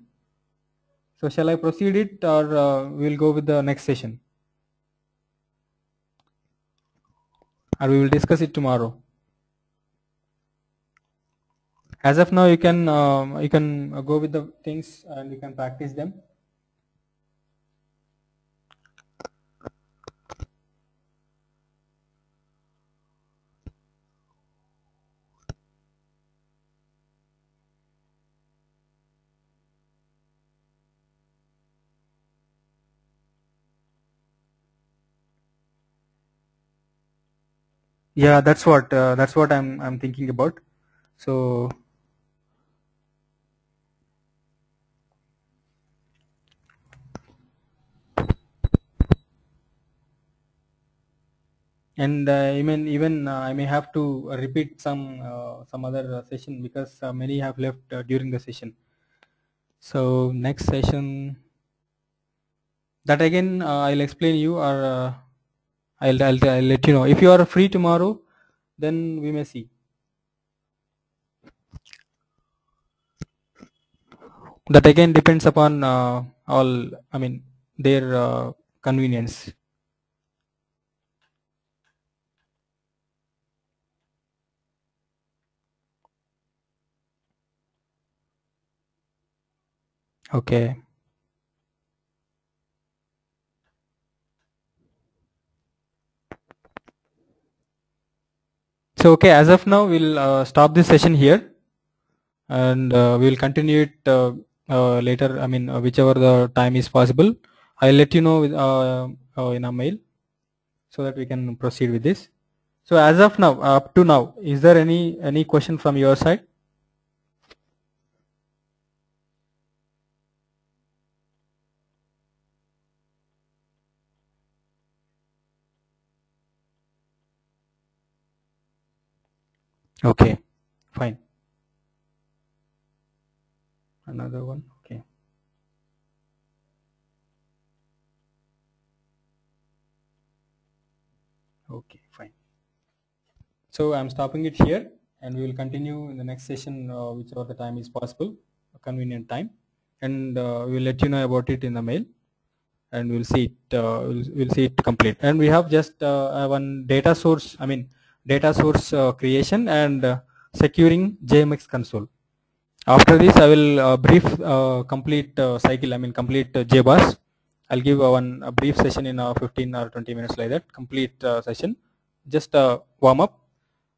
A: So shall I proceed it, or we will go with the next session, or we will discuss it tomorrow? As of now, you can go with the things and you can practice them. Yeah, that's what I'm thinking about. So and even I may have to repeat some other session, because many have left during the session. So next session, that again I'll explain you, or I'll let you know. If you are free tomorrow, then we may see. That again depends upon all, their convenience. Okay. So okay, as of now we'll stop this session here, and we'll continue it later. Whichever the time is possible, I'll let you know with, in a mail, so that we can proceed with this. So as of now, up to now, is there any question from your side? Okay, fine. Another one. Okay. Okay, fine. So I'm stopping it here, and we will continue in the next session, whichever the time is possible, a convenient time, and we will let you know about it in the mail, and we'll see it. We'll see it complete. And we have just one data source. Data source creation and securing JMX console. After this, I will brief complete cycle. Complete JBoss. I'll give a brief session in 15 or 20 minutes, like that. Complete session, just warm up,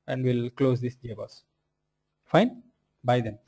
A: and we'll close this JBoss. Fine. Bye then.